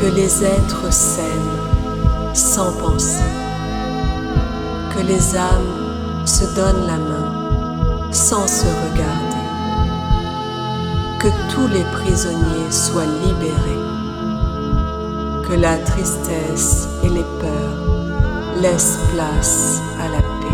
Que les êtres s'aiment sans penser, que les âmes se donnent la main sans se regarder, que tous les prisonniers soient libérés, que la tristesse et les peurs laissent place à la paix.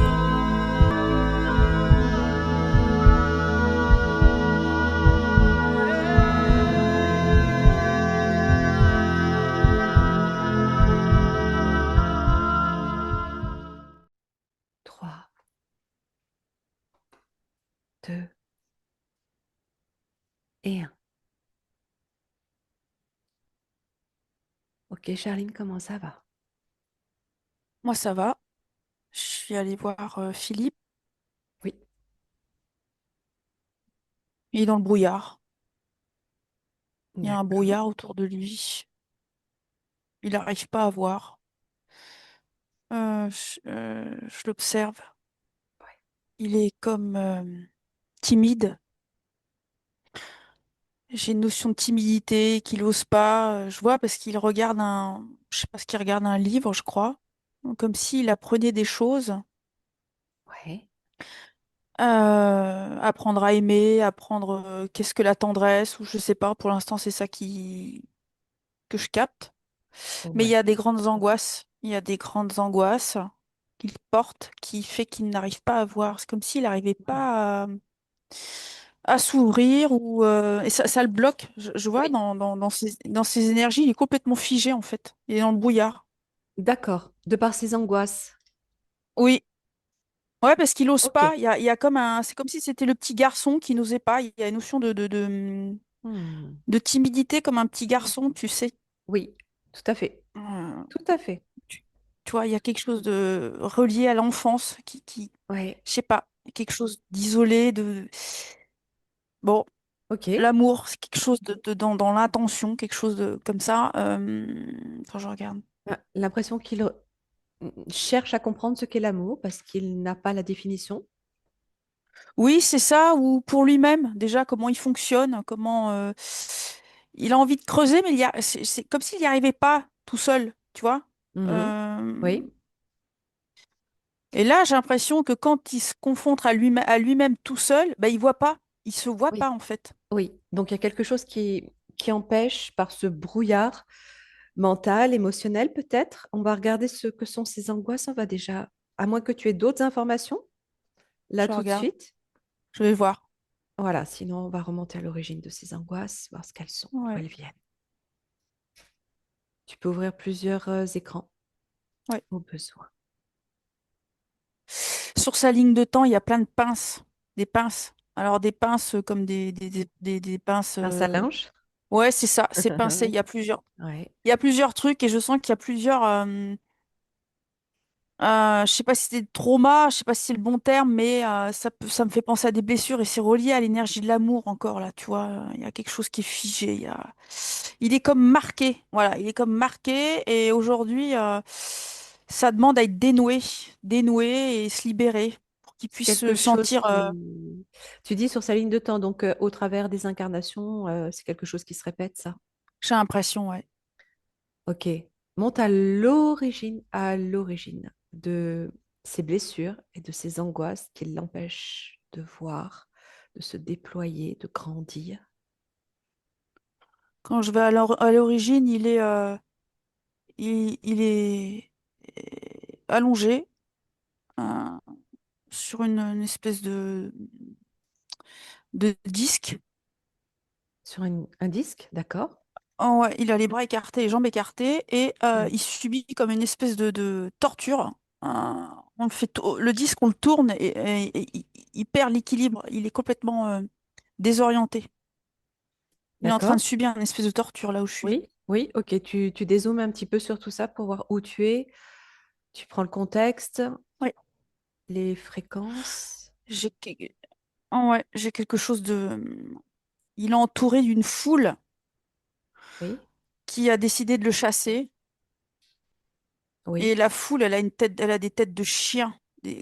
Trois, deux et un. Ok, Charline, comment ça va? Moi, ça va. Je suis allée voir Philippe. Oui, Il est dans le brouillard. Il y a un d'accord. brouillard autour de lui. Il n'arrive pas à voir. Je l'observe. Ouais. Il est comme timide. J'ai une notion de timidité qu'il n'ose pas. Je vois parce qu'il regarde je sais pas ce qu'il regarde, un livre, je crois. Comme s'il apprenait des choses. Ouais. Apprendre à aimer, apprendre qu'est-ce que la tendresse, ou je sais pas. Pour l'instant, c'est ça que je capte. Mais il y Ouais. a des grandes angoisses. Il y a des grandes angoisses qu'il porte qui fait qu'il n'arrive pas à voir. C'est comme s'il n'arrivait pas à s'ouvrir et ça le bloque. Je vois Oui, dans ses énergies, il est complètement figé en fait. Il est dans le brouillard. d'accord. De par ses angoisses. Oui. Ouais, parce qu'il n'ose Ok. pas. Il y a comme c'est comme si c'était le petit garçon qui n'osait pas. Il y a une notion Hmm. de timidité comme un petit garçon, tu sais. Oui, tout à fait. Euh, Tout à fait. tu, tu vois, il y a quelque chose de relié à l'enfance Ouais. je sais pas, quelque chose d'isolé, bon, Ok. l'amour, c'est quelque chose dans l'intention, quelque chose de comme ça. Quand je regarde. L'impression qu'il cherche à comprendre ce qu'est l'amour parce qu'il n'a pas la définition. Oui, c'est ça, ou pour lui-même, déjà, comment il fonctionne, comment il a envie de creuser, mais c'est comme s'il n'y arrivait pas tout seul, tu vois. Mhm. Euh, Oui, et là, j'ai l'impression que quand il se confronte à lui-même tout seul, bah, il voit pas, il se voit oui, pas en fait. oui. Donc il y a quelque chose qui empêche par ce brouillard mental, émotionnel peut-être. On va regarder ce que sont ces angoisses. On va déjà, à moins que tu aies d'autres informations, là Je tout de regarde, suite. je vais voir. Voilà, sinon on va remonter à l'origine de ces angoisses, voir ce qu'elles sont, d'où Ouais, elles viennent. Tu peux ouvrir plusieurs écrans ouais. au besoin. Sur sa ligne de temps, il y a plein de pinces. Des pinces. Alors des pinces comme des pinces. Un linge? Ouais, c'est ça, c'est pincé. Ouais. Il y a plusieurs trucs et je sens qu'il y a plusieurs. Je sais pas si c'est trauma, je sais pas si c'est le bon terme, mais ça me fait penser à des blessures et c'est relié à l'énergie de l'amour encore là, tu vois. Il y a quelque chose qui est figé. Il est comme marqué. Voilà, il est comme marqué et aujourd'hui, ça demande à être dénoué et se libérer pour qu'il C'est puisse quelque se chose sentir. qui... Tu dis sur sa ligne de temps, donc au travers des incarnations, c'est quelque chose qui se répète, ça. J'ai l'impression, ouais. Ok. Monte à l'origine de ces blessures et de ces angoisses qui l'empêchent de voir, de se déployer, de grandir. Quand je vais à l'origine, il est allongé euh, sur une espèce de disque. Sur un disque, d'accord? Ouais, il a les bras écartés, les jambes écartées, et Ouais. il subit comme une espèce de torture. Le disque, on le tourne et il perd l'équilibre. Il est complètement désorienté. Il est en train de D'accord? subir une espèce de torture là où je suis. Oui, oui, ok. Tu dézoomes un petit peu sur tout ça pour voir où tu es. Tu prends le contexte, Ouais, les fréquences. j'ai que- ouais, j'ai quelque chose de. Il est entouré d'une foule Oui, qui a décidé de le chasser. Et oui. la foule, elle a des têtes de chiens,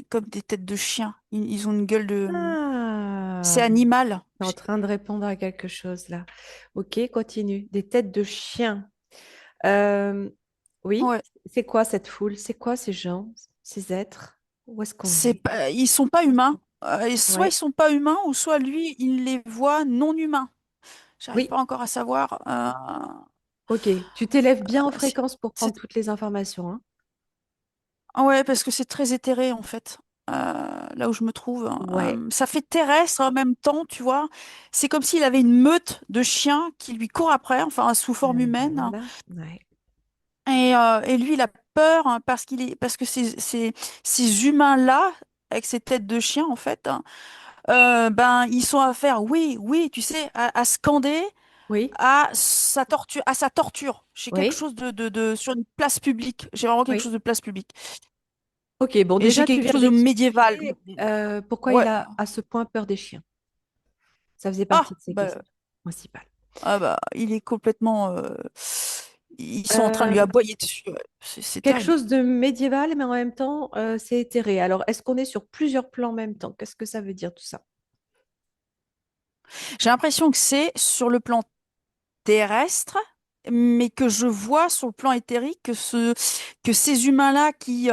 comme des têtes de chiens. Ils ont une gueule de. C'est Ah, animal. tu es en train de répondre à quelque chose là. Ok, continue. Des têtes de chien. Euh, oui, Ouais. c'est quoi cette foule? C'est quoi ces gens, ces êtres? Où est-ce qu'on C'est est? pas, ils sont pas humains. Et soit ils Ouais, sont pas humains, ou soit lui, il les voit non humains. J'arrive oui, pas encore à savoir. ok. Tu t'élèves bien en C'est, fréquence pour prendre c'est- toutes les informations, hein? ouais, parce que c'est très éthéré en fait. Là où je me trouve, Ouais. ça fait terrestre en même temps, tu vois. C'est comme s'il avait une meute de chiens qui lui courent après, enfin sous forme Ben humaine. voilà. Ouais. Et lui, il a peur hein, parce que ces humains-là, avec ces têtes de chiens en fait, hein, ben ils sont à faire oui, oui, tu sais, à scander Oui, à sa torture. J'ai quelque oui, chose sur une place publique. J'ai vraiment quelque oui. chose de place publique. Ok, bon, Et j'ai déjà, tu quelque viens chose de médiéval. d'expliquer pourquoi il Ouais. a à ce point peur des chiens. Ça faisait partie Ah, de ses bah, questions principales. il est complètement. Ils sont en train de lui Euh, aboyer dessus. Ouais. C'est Quelque terrible. chose de médiéval, mais en même temps, c'est éthéré. Alors, est-ce qu'on est sur plusieurs plans en même temps? Qu'est-ce que ça veut dire tout ça? J'ai l'impression que c'est sur le plan terrestre, mais que je vois sur le plan éthérique que ces humains-là qui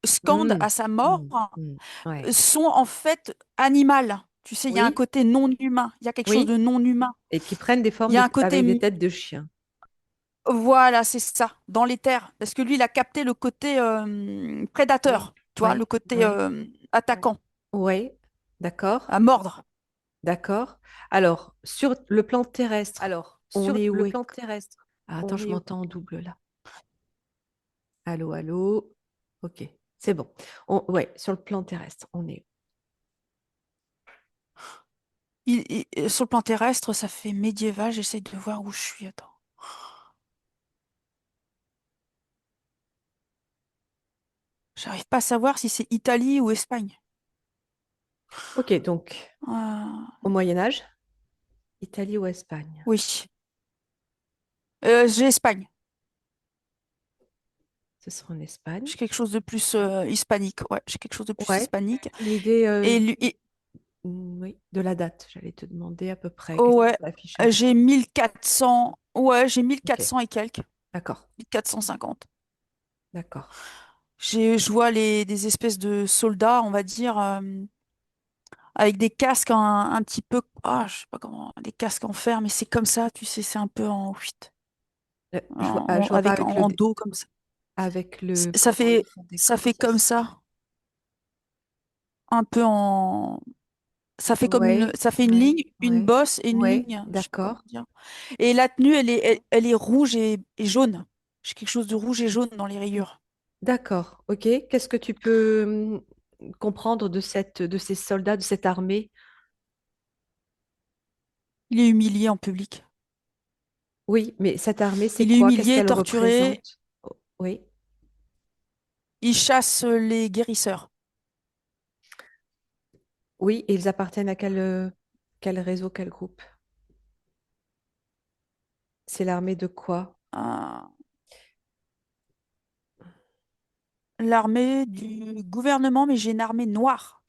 scandent Hmm, à sa mort hmm, hmm. Ouais. sont en fait animales. Tu sais, il y a un Oui, côté non humain. Il y a quelque chose oui. de non humain. Et qui prennent des Il formes y a un côté, avec des têtes de chiens. voilà, c'est ça, dans les terres. Parce que lui, il a capté le côté Oui, prédateur, tu vois, ouais, le côté ouais, attaquant, ouais. D'accord, à mordre. d'accord. Alors, sur le plan terrestre, on est où? Ah, attends, je m'entends en double là. Allô, allô. Ok, c'est bon. Ouais, sur le plan terrestre, on est. Sur le plan terrestre, ça fait médiéval. J'essaie de voir où je suis. Attends. J'arrive pas à savoir si c'est Italie ou Espagne. Ok, donc Euh, au Moyen Âge, Italie ou Espagne? oui. J'ai Espagne. Ce sera en Espagne. J'ai quelque chose de plus hispanique. Ouais, j'ai quelque chose de plus Ouais. hispanique. Une idée, Et lui, oui, de la date. J'allais te demander à peu près. Qu'est-ce oh qui ouais, s'affiche en tête? j'ai 1400. Ouais, j'ai mille Ok, quatre cents et quelques. d'accord, 1450. d'accord. Je vois des espèces de soldats, on va dire, avec des casques un petit peu. Ah, je sais pas comment. Des casques en fer, mais c'est comme ça, tu sais, c'est un peu en. Je vois pas Avec en dos comme ça. avec le, Ça comment ils fait, font ça décor, fait ça comme se ça, un peu en. Ouais, Ça fait une ouais, ligne, une ouais, bosse et une ouais, ligne, je sais pas comment d'accord, dire. Et la tenue, elle est rouge et jaune. J'ai quelque chose de rouge et jaune dans les rayures. d'accord, ok. Qu'est-ce que tu peux comprendre de de ces soldats, de cette armée? Il est humilié en public. Oui, mais cette armée, c'est Il est quoi? Qu'est-ce humilié, qu'elle torturé. représente? Oh, oui, Il chasse les guérisseurs. oui, et ils appartiennent à quel réseau, quel groupe? C'est l'armée de quoi? Euh, L'armée du gouvernement, mais j'ai une armée noire.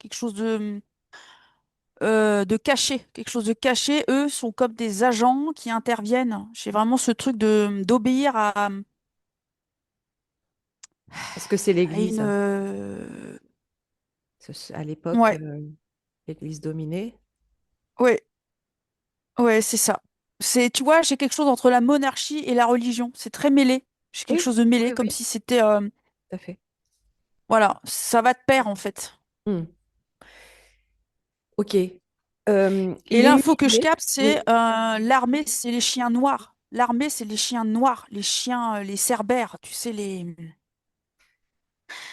De caché. Quelque chose de caché. Eux sont comme des agents qui interviennent. J'ai vraiment ce truc d'obéir Est-ce que c'est à une. l'Église? À l'époque, Ouais, l'Église dominée. ouais, ouais, c'est ça. Tu vois, j'ai quelque chose entre la monarchie et la religion. C'est très mêlé. J'ai quelque Oui, chose de mêlé, oui, comme oui, si c'était. tout à fait. Voilà, ça va de pair en fait. Hmm. Ok. Et Il est l'info que je humilié. capte, c'est Oui. l'armée, c'est les chiens noirs. L'armée, c'est les chiens noirs, les chiens, les cerbères, tu sais,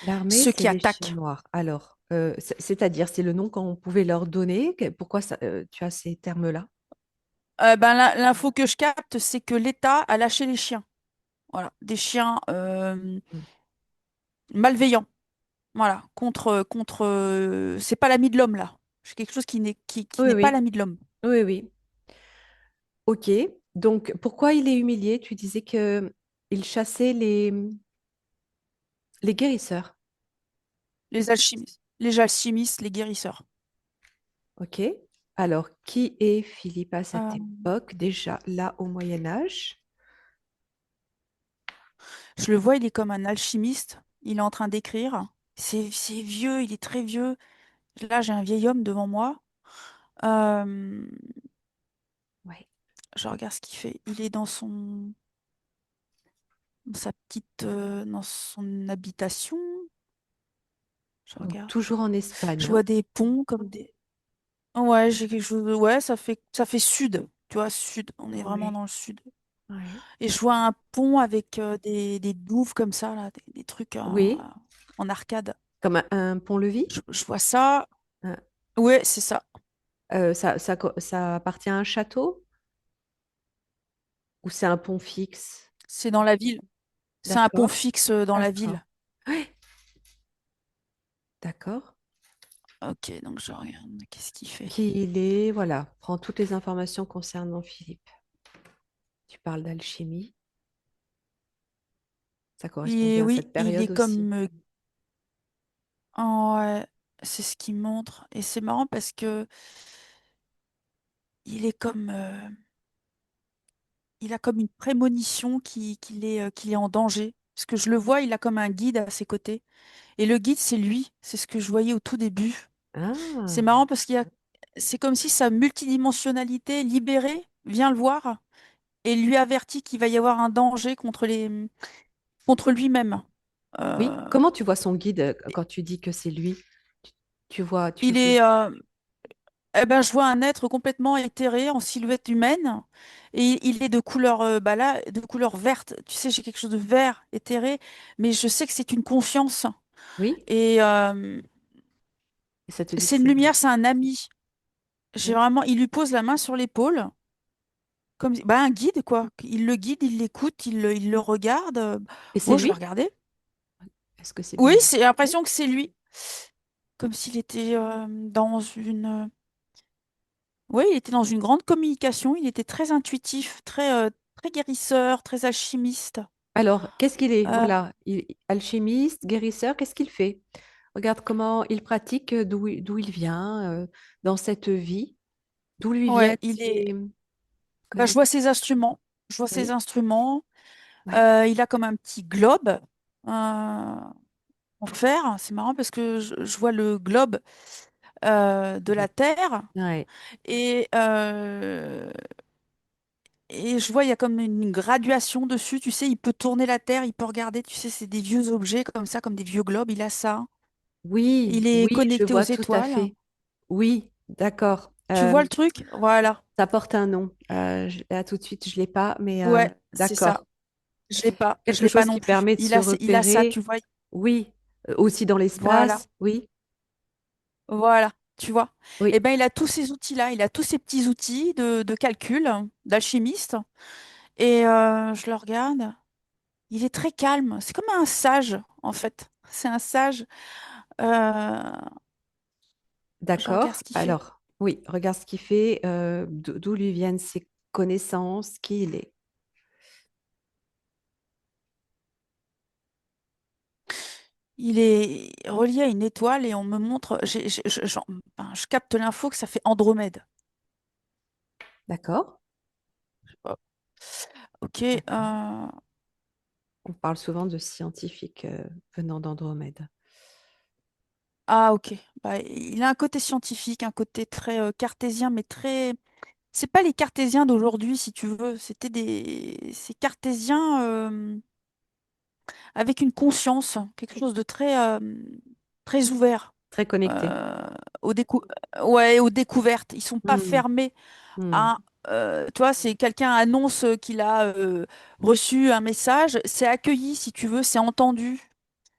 L'armée, ceux c'est qui les chiens attaquent. noirs. Alors, c'est-à-dire, c'est le nom qu'on pouvait leur donner. Pourquoi tu as ces termes-là? Ben, l'info que je capte, c'est que l'État a lâché les chiens. Voilà, des chiens Hmm. malveillants. Voilà, c'est pas l'ami de l'homme là. C'est quelque chose qui Oui, n'est pas oui, l'ami de l'homme. oui, oui. Ok. Donc, pourquoi il est humilié? Tu disais que il chassait les guérisseurs. Les alchimistes, les guérisseurs. Ok. Alors, qui est Philippe à cette Euh, époque, déjà là au Moyen Âge? Je le vois, il est comme un alchimiste. Il est en train d'écrire. C'est vieux, il est très vieux. Là, j'ai un vieil homme devant moi. Euh, Ouais. je regarde ce qu'il fait. Il est dans sa petite, dans son habitation. Je Donc, regarde. toujours en Je Espagne, hein? vois des ponts comme des. Ouais, j'ai quelque chose. Ouais, ça fait sud. Tu vois, sud. On est vraiment Oui. dans le sud. Ouais. Et je vois un pont avec des douves comme ça, là, des trucs Oui, en arcade. comme un pont-levis. Je vois ça. Hein. Ouais, c'est ça. Ça appartient à un château ou c'est un pont fixe? C'est dans la ville. C'est un pont D'accord, fixe dans la d'accord. ville. Ouais, d'accord. Ok, donc je regarde. Qu'est-ce qu'il fait? Qui il est, voilà. Prends toutes les informations concernant Philippe. Tu parles d'alchimie. Ça correspond Et bien à oui, cette il est période aussi. comme. Ouais, c'est ce qu'il montre. Et c'est marrant parce que il est comme. Il a comme une prémonition qu'il est en danger. Parce que je le vois, il a comme un guide à ses côtés. Et le guide, c'est lui. C'est ce que je voyais au tout début. C'est Ah, marrant parce c'est comme si sa multidimensionnalité libérée vient le voir et lui avertit qu'il va y avoir un danger contre lui-même. oui. Euh, Comment tu vois son guide quand tu dis que c'est lui? Tu, tu il veux. est, eh ben, je vois un être complètement éthéré en silhouette humaine et il est de couleur, bah là, de couleur verte. Tu sais, j'ai quelque chose de vert éthéré, mais je sais que c'est une conscience Oui, et et ça te dit que c'est une c'est lui. lumière, c'est un ami. J'ai Ouais. vraiment, il lui pose la main sur l'épaule. Comme bah, un guide, quoi. Il le guide, il l'écoute, il le regarde. Et c'est Bon, je vais lui? regarder. Est-ce que c'est Oui, bien lui? c'est Oui. l'impression que c'est lui. Comme s'il était dans une. Oui, il était dans une grande communication. Il était très intuitif, très guérisseur, très alchimiste. Alors, qu'est-ce qu'il est? Euh, Voilà, alchimiste, guérisseur, qu'est-ce qu'il fait? Regarde comment il pratique, d'où il vient dans cette vie, d'où lui ouais, viennent ses bah, je vois connaissances. ses instruments. Je vois ses Oui, instruments. ouais, Il a comme un petit globe en fer. C'est marrant parce que je vois le globe de de- la Terre. ouais, Et je vois, il y a comme une graduation dessus, tu sais, il peut tourner la Terre, il peut regarder, tu sais, c'est des vieux objets comme ça, comme des vieux globes, il a ça. oui, Il est oui, je connecté aux vois tout à étoiles. fait. Oui, d'accord. Tu vois le truc? Voilà. Ça porte un nom. Là, tout de suite, je l'ai pas, mais Ouais, c'est ça. d'accord. Je Quelque l'ai pas chose non qui plus. permet de se Il a ça, repérer. tu vois. Oui, aussi dans Voilà, l'espace. Oui, voilà, tu vois. Eh oui, ben, il a tous ces outils-là, il a tous ces petits outils de calcul, d'alchimiste. Et je le regarde. Il est très calme. C'est comme un sage, en fait. C'est un sage. Euh, je regarde d'accord. ce qu'il fait. Alors, oui, regarde ce qu'il fait, d'où lui viennent ses connaissances, qui il est. Il est relié à une étoile et on me montre, enfin, je capte l'info que ça fait Andromède. D'accord? Oh, ok. D'accord. On parle souvent de scientifiques venant d'Andromède. Ah, ok. Bah, il a un côté scientifique, un côté très cartésien, mais très. C'est pas les cartésiens d'aujourd'hui, si tu veux. Ces cartésiens avec une conscience, quelque chose de très ouvert. Très connecté. euh, aux décou- ouais, aux découvertes. Ils sont pas Hmm, fermés hmm. à, tu vois, c'est quelqu'un annonce qu'il a reçu un message, c'est accueilli si tu veux, c'est entendu.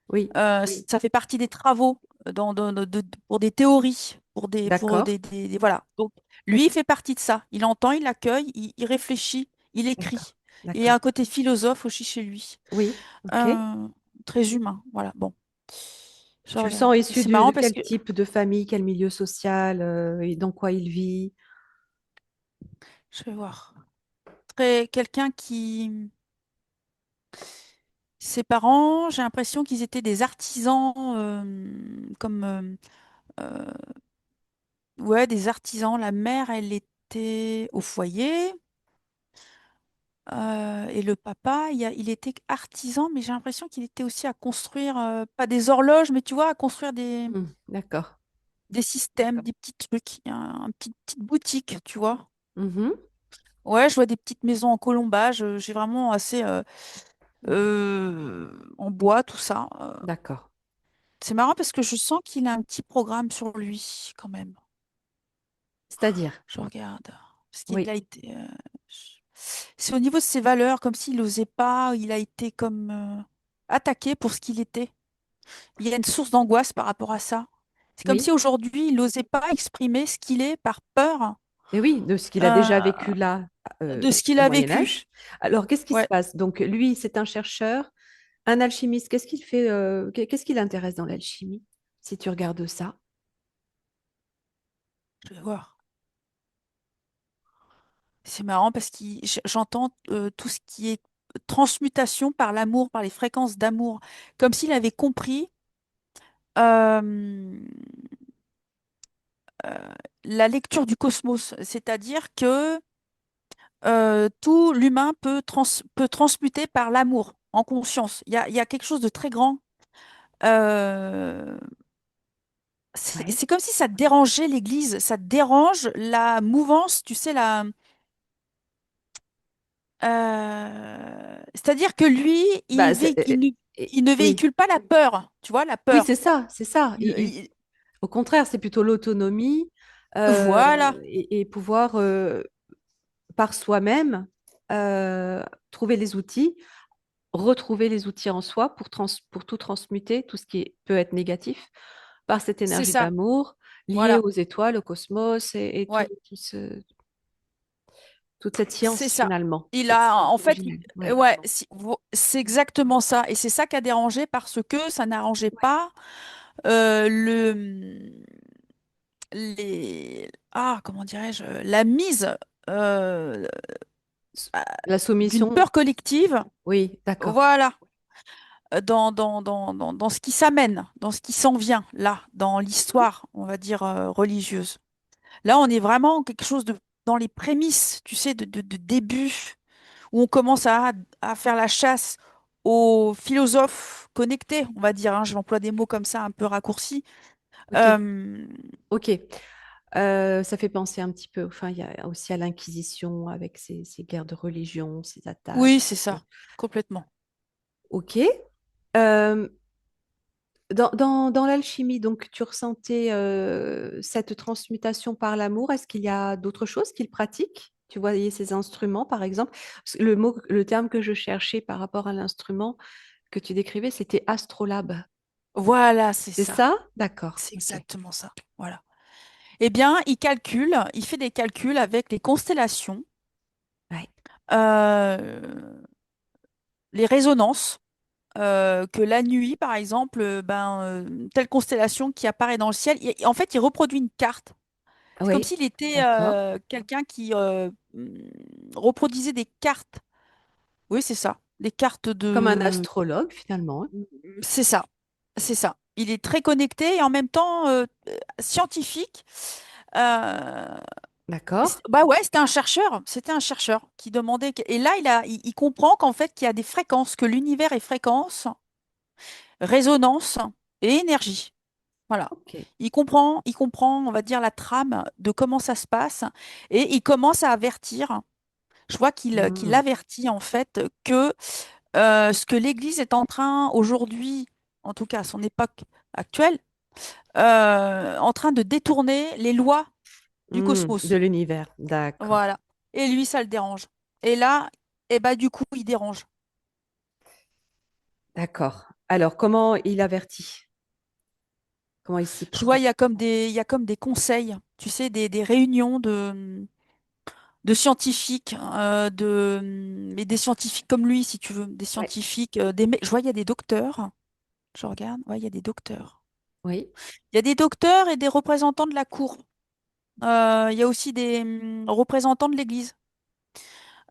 Oui, Ça fait partie des travaux pour des théories, d'accord, voilà. Donc lui, il fait partie de ça. Il entend, il accueille, il réfléchit, il d'accord, écrit. Il y a d'accord. un côté philosophe aussi chez lui. Oui, ok. Euh, Très humain. Voilà. Bon, je Tu le regarde. sens Et issu c'est marrant de parce quel que type de famille, quel milieu social, et dans quoi il vit? je vais voir. Quelqu'un qui Ses parents, j'ai l'impression qu'ils étaient des artisans, comme euh, ouais, des artisans. La mère, elle était au foyer. Et le papa, il était artisan, mais j'ai l'impression qu'il était aussi à construire, pas des horloges, mais tu vois, à construire D'accord. des systèmes, des petits trucs, petite boutique, tu vois. Mhm. Ouais, je vois des petites maisons en colombage. J'ai vraiment assez en bois, tout ça. D'accord. C'est marrant parce que je sens qu'il a un petit programme sur lui, quand même. C'est-à-dire, Je regarde. Parce qu'il oui, a été. C'est au niveau de ses valeurs, comme s'il n'osait pas. Il a été comme attaqué pour ce qu'il était. Il y a une source d'angoisse par rapport à ça. C'est comme oui. si aujourd'hui, il n'osait pas exprimer ce qu'il est par peur Et oui, de ce qu'il a déjà euh, vécu là, de ce qu'il au a Moyen vécu. Âge. Alors, qu'est-ce qui se Ouais, passe? Donc, lui, c'est un chercheur, un alchimiste. Qu'est-ce qu'il fait? Qu'est-ce qui l'intéresse dans l'alchimie, si tu regardes ça? je vais voir. C'est marrant parce que j'entends tout ce qui est transmutation par l'amour, par les fréquences d'amour, comme s'il avait compris euh, euh, la lecture du cosmos, c'est-à-dire que tout l'humain peut transmuter par l'amour en conscience. Il y a quelque chose de très grand. Euh, Ouais. c'est comme si ça dérangeait l'Église, ça dérange la mouvance, tu sais, c'est-à-dire que lui, Bah, il ne oui, véhicule pas la peur, tu vois, la oui, peur. c'est ça, c'est ça. Au contraire, c'est plutôt l'autonomie Voilà, et pouvoir par soi-même euh, trouver les outils, retrouver les outils en soi pour tout transmuter, tout ce peut être négatif, par cette c'est énergie ça. d'amour liée Voilà, aux étoiles, au cosmos et ouais, toute cette c'est science ça. finalement, Il cette a, science en fait, originelle. Ouais. ouais, c'est exactement ça. Et c'est ça qui a dérangé parce que ça n'arrangeait pas euh, le, comment dirais-je, la mise euh, La d'une soumission, peur collective, oui, d'accord. voilà, dans ce qui s'amène, dans ce qui s'en vient, là, dans l'histoire, on va dire, religieuse. Là, on est vraiment quelque chose dans les prémices, tu sais, de début, où on commence à faire la chasse aux philosophes connectés, on va dire, hein, je l'emploie des mots comme ça, un peu raccourcis. Ok, Euh, ok. Ça fait penser un petit peu, enfin, il y a aussi à l'Inquisition avec ces guerres de religion, ces attaques. oui, c'est ça, complètement. Ok. Euh, dans l'alchimie, donc, tu ressentais cette transmutation par l'amour. Est-ce qu'il y a d'autres choses qu'il pratique? Tu voyais ces instruments, par exemple. Le terme que je cherchais par rapport à l'instrument que tu décrivais, c'était astrolabe. Voilà, c'est C'est ça. ça? D'accord. C'est Ok. exactement ça. Voilà. Eh bien, il fait des calculs avec les constellations, Ouais. euh, les résonances, que la nuit, par exemple, telle constellation qui apparaît dans le ciel, en fait, il reproduit une carte. C'est comme Oui. s'il était D'accord. quelqu'un qui reproduisait des cartes. Oui, c'est ça. Des cartes Comme un de... astrologue, finalement, hein. C'est ça. C'est ça. Il est très connecté et en même temps scientifique. Euh, D'accord. Bah ouais, c'était un chercheur. C'était un chercheur qui demandait. Et là, il comprend qu'en fait, qu'il y a des fréquences, que l'univers est fréquence, résonance et énergie. Voilà. Ok. Il comprend, on va dire, la trame de comment ça se passe et il commence à avertir. Je vois qu'il Hmm. avertit en fait que ce que l'Église est en train aujourd'hui, en tout cas à son époque actuelle, en train de détourner les lois du De cosmos. l'univers. D'accord. Voilà. Et lui, ça le dérange. Et là, du coup, il dérange. D'accord. Alors, comment il avertit? Comment il s'y Je vois, prend? il y a comme des conseils, tu sais, des réunions de scientifiques, mais des scientifiques comme lui, si tu veux, des Ouais. scientifiques, je vois, il y a des docteurs. Je regarde, ouais, il y a des docteurs. Oui. Il y a des docteurs et des représentants de la cour. Il y a aussi des représentants de l'Église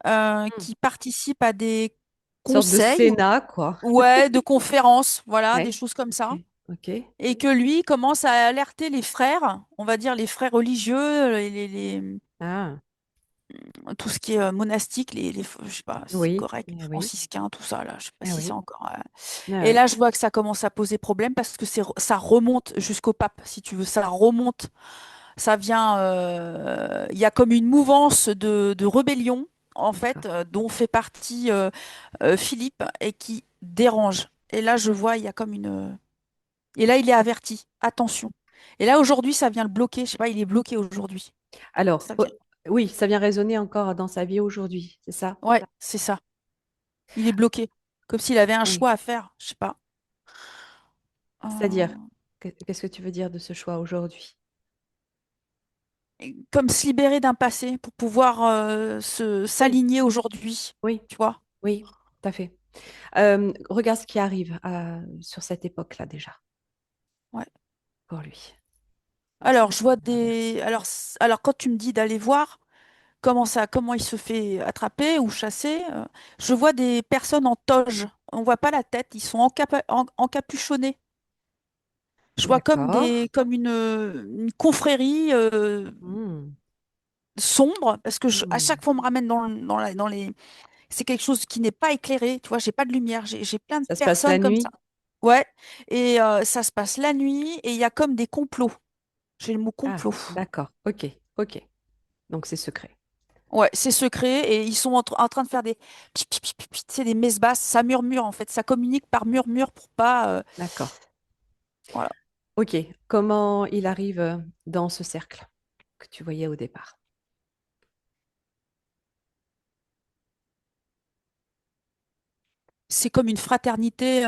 Hmm. qui participent à des Sorte de conseils, Sénat, quoi. ouais, de conférences, voilà, des Ouais. choses comme Ok. ça. Ok. Et que lui commence à alerter les frères, on va dire les frères religieux, Ah. tout ce qui est monastique, je sais pas si c'est Oui, correct, les oui, franciscains, tout ça, là, je sais pas ah si c'est oui, encore. ah Et oui, là, je vois que ça commence à poser problème parce que ça remonte jusqu'au pape, si tu veux, ça remonte, ça vient. Il y a comme une mouvance de rébellion, en d'accord. fait, dont fait partie Philippe et qui dérange. Et là, je vois, il y a comme une. Et là, il est averti. Attention. Et là, aujourd'hui, ça vient le bloquer. Je sais pas, il est bloqué aujourd'hui. Alors, Ça vient. oui, ça vient résonner encore dans sa vie aujourd'hui, c'est ça? Ouais, c'est ça. Il est bloqué. Comme s'il avait un Oui. choix à faire. Je sais pas. C'est-à-dire, Euh, qu'est-ce que tu veux dire de ce choix aujourd'hui? Comme se libérer d'un passé pour pouvoir Oui, s'aligner aujourd'hui. oui, Tu vois? oui, tout à fait. Regarde ce qui arrive sur cette époque-là déjà, Ouais. pour lui. Alors, je vois Regarde. des. Alors, quand tu me dis d'aller voir comment il se fait attraper ou chasser, je vois des personnes en toge. On voit pas la tête. Ils sont encapuchonnés. Je vois D'accord. comme une confrérie Hmm, sombre, parce que à hmm. chaque fois on me ramène dans les. C'est quelque chose qui n'est pas éclairé, tu vois, j'ai pas de lumière, j'ai plein de Ça se passe la personnes comme ça. nuit? Ouais, et ça se passe la nuit, et il y a comme des complots. J'ai le mot Ah, complot. d'accord. Ok, ok. Donc c'est secret. Ouais, c'est secret, et ils sont en train de faire des. C'est des messes basses, ça murmure en fait, ça communique par murmure pour pas. D'accord. Voilà. Ok. Comment il arrive dans ce cercle que tu voyais au départ? C'est comme une fraternité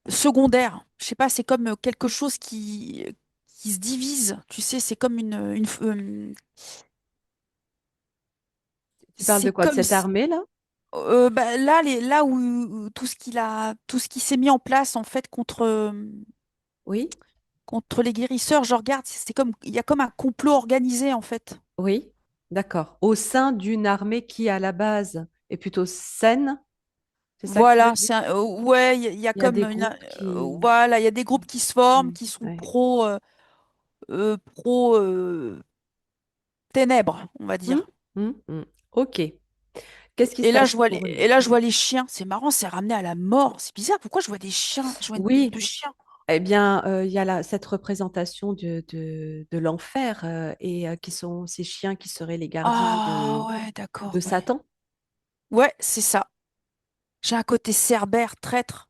secondaire. Je sais pas, c'est comme quelque chose qui se divise. Tu sais, c'est comme Tu parles de c'est quoi? De comme cette armée-là? bah, là où tout ce qui s'est mis en place en fait Oui, contre les guérisseurs, je regarde, c'est comme il y a comme un complot organisé en fait. oui. D'accord. Au sein d'une armée qui, à la base, est plutôt saine, c'est ça que tu veux Voilà, dire? ouais, il y a Il y a comme des groupes qui... voilà, il y a des groupes qui se forment, Hmm, qui sont ouais. pro ténèbres, on va Hmm, dire. hmm. Ok. Qu'est-ce qui se Et là, passe pour et lui? là, je vois les chiens. C'est marrant, c'est ramené à la mort. C'est bizarre. Pourquoi je vois des chiens? Je vois une tête Oui, de chien. eh bien, il y a cette représentation de l'enfer et qui sont ces chiens qui seraient les gardiens Ah ouais, d'accord, de ouais. Satan. Ouais, c'est ça. J'ai un côté cerbère, traître,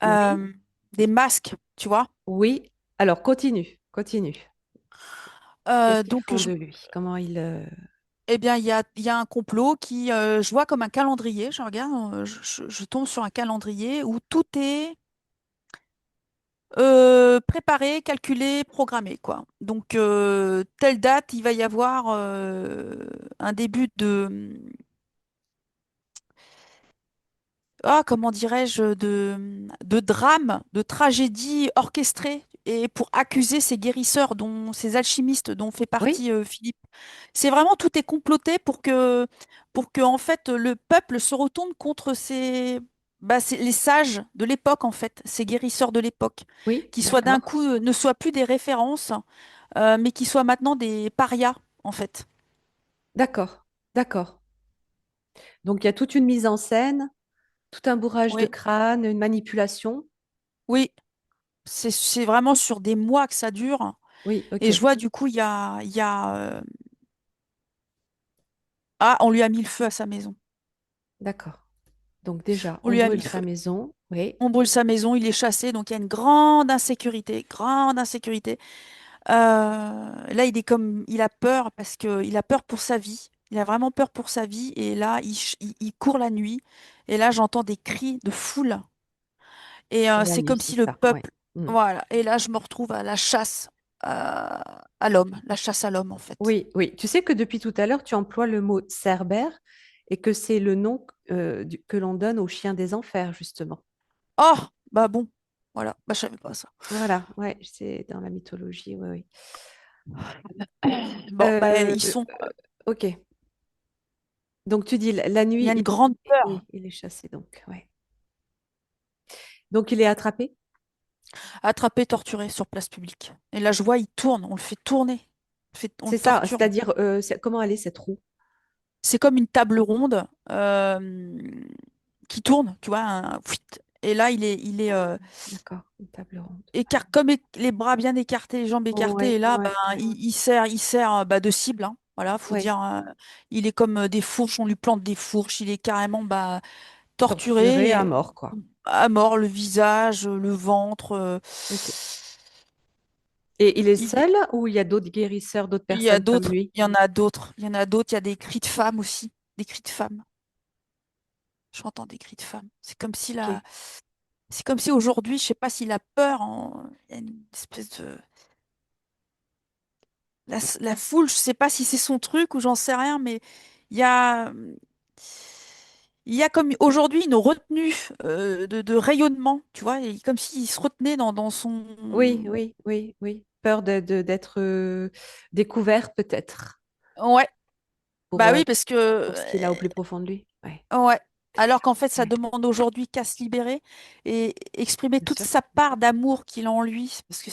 Oui, euh, des masques, tu vois. oui. Alors, continue, continue. Qu'est-ce qu'ils Donc, font de lui? Comment ils... eh bien, il y a un complot qui, je vois comme un calendrier. Je regarde, je tombe sur un calendrier où tout est préparé, calculé, programmé, quoi. Donc, telle date, il va y avoir un début comment dirais-je, de drame, de tragédie orchestrée, et pour accuser ces guérisseurs, ces alchimistes dont fait Oui, partie Philippe. C'est vraiment tout est comploté pour que en fait le peuple se retourne contre les sages de l'époque en fait, ces guérisseurs de l'époque, oui, qui soient d'un d'accord, coup ne soient plus des références, mais qui soient maintenant des parias en fait. d'accord, d'accord. Donc, il y a toute une mise en scène, tout un bourrage de Oui, crâne, une manipulation. oui, c'est vraiment sur des mois que ça dure. Oui, Et ok, je vois du coup, il y a ah, on lui a mis le feu à sa maison. d'accord. Donc, déjà, On on lui a mis brûle le sa feu. maison. Oui, On brûle sa maison, il est chassé, donc il y a une grande insécurité, grande insécurité. Là, il a peur parce que il a peur pour sa vie. Il a vraiment peur pour sa vie et là, il court la nuit. Et là, j'entends des cris de foule. Et c'est la c'est nuit, comme c'est si le ça. Oui. peuple, Hmm. voilà. Et là, je me retrouve à la chasse à l'homme, la chasse à l'homme en fait. Oui, oui. Tu sais que depuis tout à l'heure, tu emploies le mot cerbère et que c'est le nom que l'on donne au chien des enfers, justement. Oh, bah bon, voilà, bah je savais pas ça. Voilà, ouais, c'est dans la mythologie, oui, oui. Bon, bah Euh, ils sont, ok. Donc tu dis la il y nuit, a une grande peur. il est chassé, donc, ouais. Donc il est attrapé? Attrapé, torturé sur place publique. Et là, je vois, il tourne, on le fait tourner. On le C'est ça, torture. c'est-à-dire, comment elle est cette roue? C'est comme une table ronde qui tourne, tu vois, fouit. Et là, il est D'accord, une table ronde. comme les bras bien écartés, les jambes écartées. Ouais, Et là, ben, ouais, il sert bah, de cible. Hein. Voilà, faut ouais. dire, il est comme des fourches, on lui plante des fourches. Il est carrément bah, Torturée à torturé, mort, quoi. à mort, le visage, le ventre. Ok. Et il est Il, seul ou il y a d'autres guérisseurs, d'autres il y a personnes comme d'autres, lui? il y en a d'autres, il y en a d'autres. Il y a des cris de femmes aussi, des cris de femmes. J'entends des cris de femmes. Ok. C'est comme si aujourd'hui, je sais pas s'il a peur. Il y a une espèce de la foule. Je sais pas si c'est son truc ou j'en sais rien, mais il y a il y a comme aujourd'hui une retenue de rayonnement, tu vois, et comme s'il se retenait dans son. Oui, oui, oui, oui. Peur d'être découvert peut-être Ouais, pour, bah euh, oui, parce que pour ce qu'il a au plus profond de lui. Ouais, ouais. Alors qu'en fait, ça ouais, demande aujourd'hui qu'à se libérer et exprimer bien toute sûr. sa part d'amour qu'il a en lui, parce que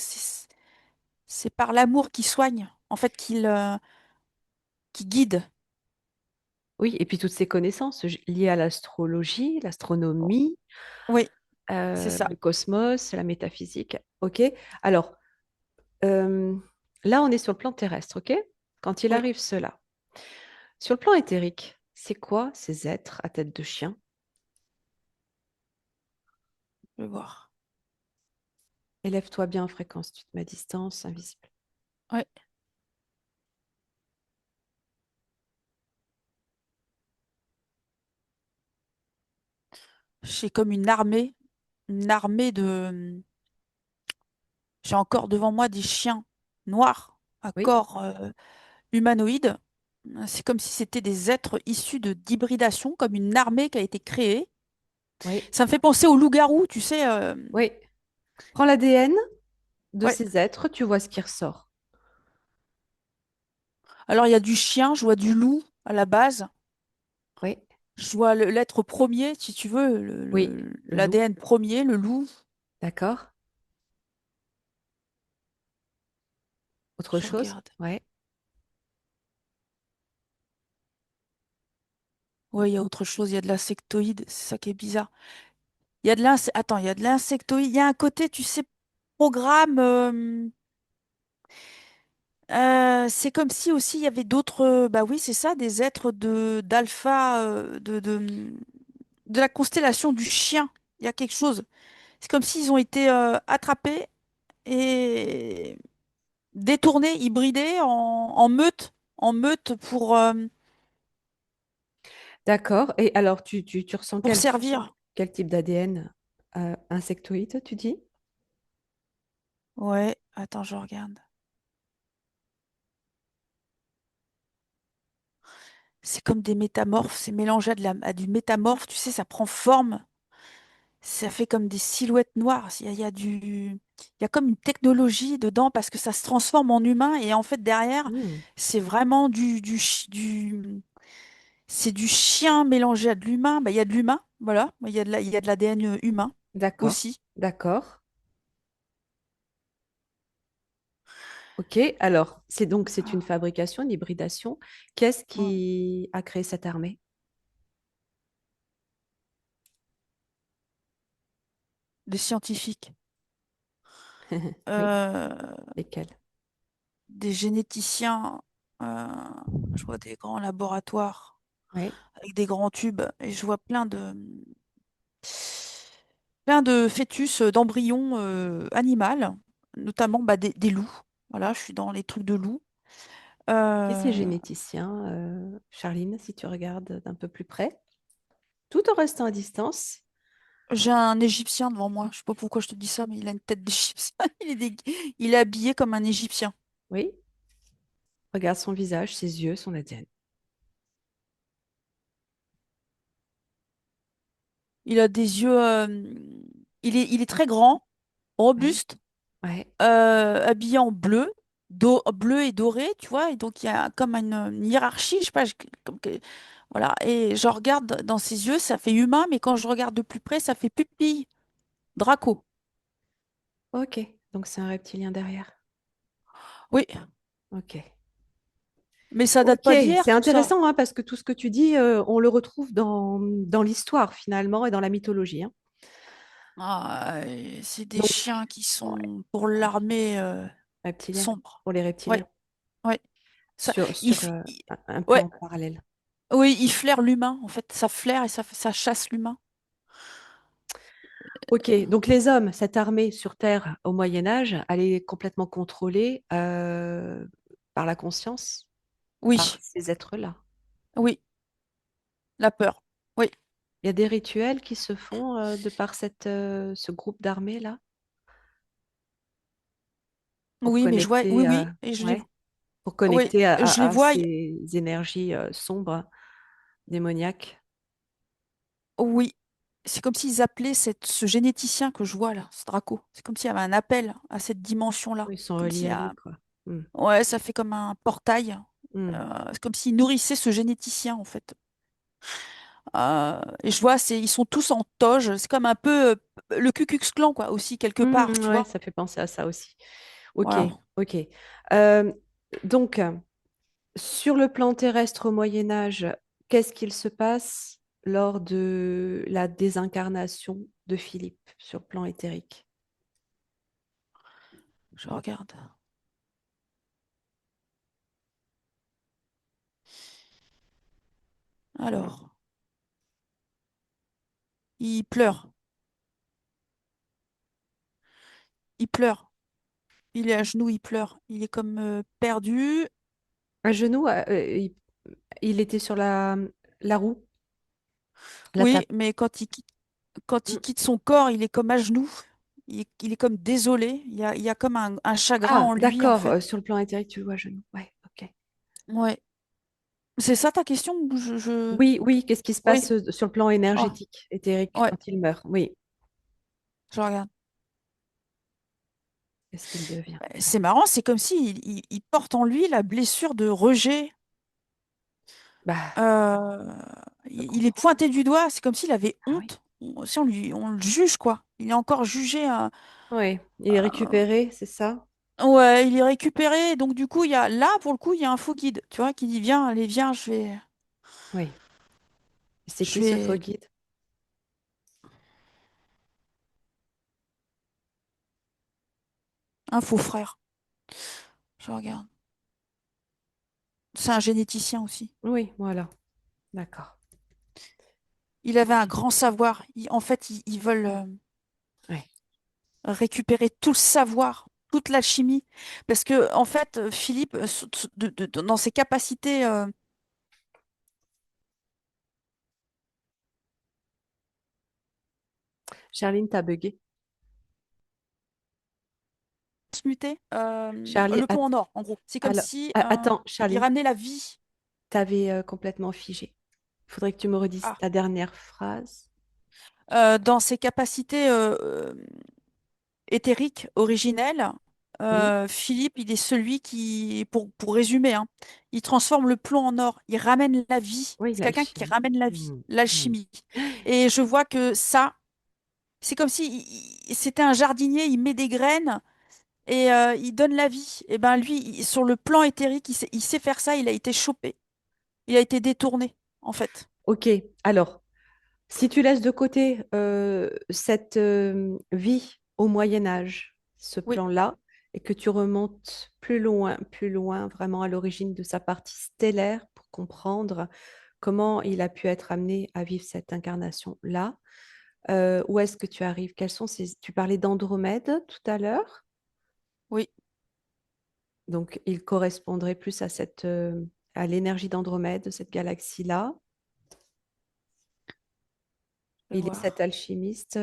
c'est par l'amour qui soigne, en fait, qui guide. Oui, et puis toutes ces connaissances liées à l'astrologie, l'astronomie, Oui, c'est ça. le cosmos, la métaphysique. OK? Alors, euh, là, on est sur le plan terrestre, OK? Quand il Oui, arrive cela. Sur le plan éthérique, c'est quoi ces êtres à tête de chien? je vais voir. Élève-toi bien en fréquence, tu te mets à distance, invisible. Oui, j'ai comme une armée de. J'ai encore devant moi des chiens noirs à Oui, corps humanoïde. C'est comme si c'était des êtres issus d'hybridation, comme une armée qui a été créée. oui, Ça me fait penser aux loups-garous, tu sais. oui. Prends l'ADN de Ouais. ces êtres, tu vois ce qui ressort. Alors, il y a du chien, je vois du loup à la base. Oui, Je vois l'être premier, si tu veux, oui, le loup. l'ADN premier, le loup. D'accord. Autre Je chose? regarde. Ouais. Ouais, il y a autre chose, il y a de l'insectoïde, c'est ça qui est bizarre. Attends, il y a de l'insectoïde, il y a un côté, tu sais, programme. C'est comme si aussi il y avait d'autres, bah oui, c'est ça, des êtres d'alpha, de la constellation du chien. Il y a quelque chose. C'est comme s'ils ont été attrapés et détournés, hybridés en meute D'accord. Et alors, tu ressens pour servir. quel type d'ADN insectoïde, tu dis? Ouais, attends, je regarde. C'est comme des métamorphes, c'est mélangé à du métamorphe, tu sais, ça prend forme. Ça fait comme des silhouettes noires. Il y a comme une technologie dedans parce que ça se transforme en humain et en fait derrière, Hmm, c'est vraiment c'est du chien mélangé à de l'humain. Bah, il y a de l'humain, voilà. Il y a de l'ADN humain d'accord. aussi. D'accord. OK. Alors, c'est une fabrication, une hybridation. Qu'est-ce Mm. qui a créé cette armée? Des scientifiques, Oui. euh, Lesquels? des généticiens. euh, je vois des grands laboratoires Oui. avec des grands tubes et je vois plein de fœtus, d'embryons animaux, notamment bah, des loups. Voilà, je suis dans les trucs de loups. Qui ces Euh, généticiens, Charline, si tu regardes d'un peu plus près, tout en restant à distance? j'ai un Égyptien devant moi. Je sais pas pourquoi je te dis ça, mais il a une tête d'Égyptien. Il est habillé comme un Égyptien. Oui. Regarde son visage, ses yeux, son ADN. Il a des yeux. Il est très grand, Ouais. robuste, Ouais. habillé en bleu, bleu et doré, tu vois. Et donc il y a comme une hiérarchie, je sais pas, voilà. Et je regarde dans ses yeux, ça fait humain, mais quand je regarde de plus près, ça fait pupille. Draco. Ok. Donc c'est un reptilien derrière. Oui, Ok. Mais ça date Ok, pas d'hier, c'est tout ça. intéressant hein, parce que tout ce que tu dis, on le retrouve dans l'histoire finalement et dans la mythologie, hein. Ah, c'est des Donc, chiens qui ouais, sont pour l'armée reptiliens, sombre. pour les Ouais, reptiliens, ouais. Ça, il, sur f- un ouais, plan parallèle. oui, il flaire l'humain. En fait, ça flaire et ça chasse l'humain. Ok, donc les hommes, cette armée sur Terre au Moyen Âge, elle est complètement contrôlée par la conscience, par Oui, ces êtres-là. oui, la peur. Oui, Il y a des rituels qui se font de par ce groupe d'armées-là pour oui, mais je vois. Oui, connecter, oui, et je les. ouais, pour Oui, connecter je les à vois. ces énergies sombres, démoniaques. Oui, c'est comme s'ils appelaient ce généticien que je vois là, ce Draco. C'est comme s'il y avait un appel à cette dimension-là. Ils sont Comme s'il reliés y à lui, a... quoi. Hmm. Ouais, ça fait comme un portail. Hmm. C'est comme s'ils nourrissaient ce généticien en fait. Et je vois, ils sont tous en toge. C'est comme un peu le Ku Klux Klan quoi, aussi quelque Hmm, part, tu ouais, vois. ça fait penser à ça aussi. Ok, Voilà. ok. Euh, donc, sur le plan terrestre au Moyen Âge, qu'est-ce qu'il se passe lors de la désincarnation de Philippe sur le plan éthérique? Je regarde. Alors, il pleure. Il pleure. Il est à genoux, il pleure. Il est comme perdu. À genoux, il était sur la roue, la Oui, table. mais quand il quitte son corps, il est comme à genoux. Il est comme désolé. Il y a comme un chagrin Ah, en lui, en d'accord, fait. sur le plan éthérique, tu le vois à genoux. Ouais, ok. Ouais. C'est ça ta question? Ou Oui, oui, qu'est-ce qui se Oui. passe sur le plan Oh, énergétique, éthérique, ouais, quand il meurt? Oui, je regarde. qu'est-ce qu'il devient? C'est marrant, c'est comme si il porte en lui la blessure de rejet. Bah, Euh, je il est comprends. pointé du doigt. C'est comme s'il avait Ah oui. honte. Si on le juge, quoi. Il est encore jugé. Oui, il est récupéré, c'est ça? Ouais, il est récupéré. Donc, du coup, là, pour le coup, il y a un faux guide, tu vois, qui dit, viens, allez, viens, Oui. C'est je qui ce faux vais, guide? un faux frère. Je regarde. C'est un généticien aussi. Oui, voilà, d'accord. Il avait un grand savoir. En fait, ils veulent Ouais. récupérer tout le savoir, toute l'alchimie. Parce que, en fait, Philippe, dans ses capacités Charline, t'as bugué. transmutées, Charlie, le plomb en or, en gros. C'est comme alors, si attends, il Charline, ramenait la vie. t'avais complètement figé. Il faudrait que tu me redises Ah. ta dernière phrase. Dans ses capacités éthérique, originel, Oui, Philippe, il est celui qui, pour résumer, hein, il transforme le plomb en or, il ramène la vie. oui, C'est quelqu'un qui l'alchimie. ramène la vie, Hmm, hmm. l'alchimie. Et je vois que ça, c'est comme si c'était un jardinier, il met des graines et il donne la vie. Et ben lui, sur le plan éthérique, il sait faire ça, il a été chopé, il a été détourné, en fait. Ok, alors, si tu laisses de côté cette vie au Moyen Âge, ce Oui, plan-là, et que tu remontes plus loin, vraiment à l'origine de sa partie stellaire pour comprendre comment il a pu être amené à vivre cette incarnation-là, où est-ce que tu arrives? Quels sont ces... Tu parlais d'Andromède tout à l'heure, oui, donc il correspondrait plus à à l'énergie d'Andromède, cette galaxie-là. je vais Il est cet voir. alchimiste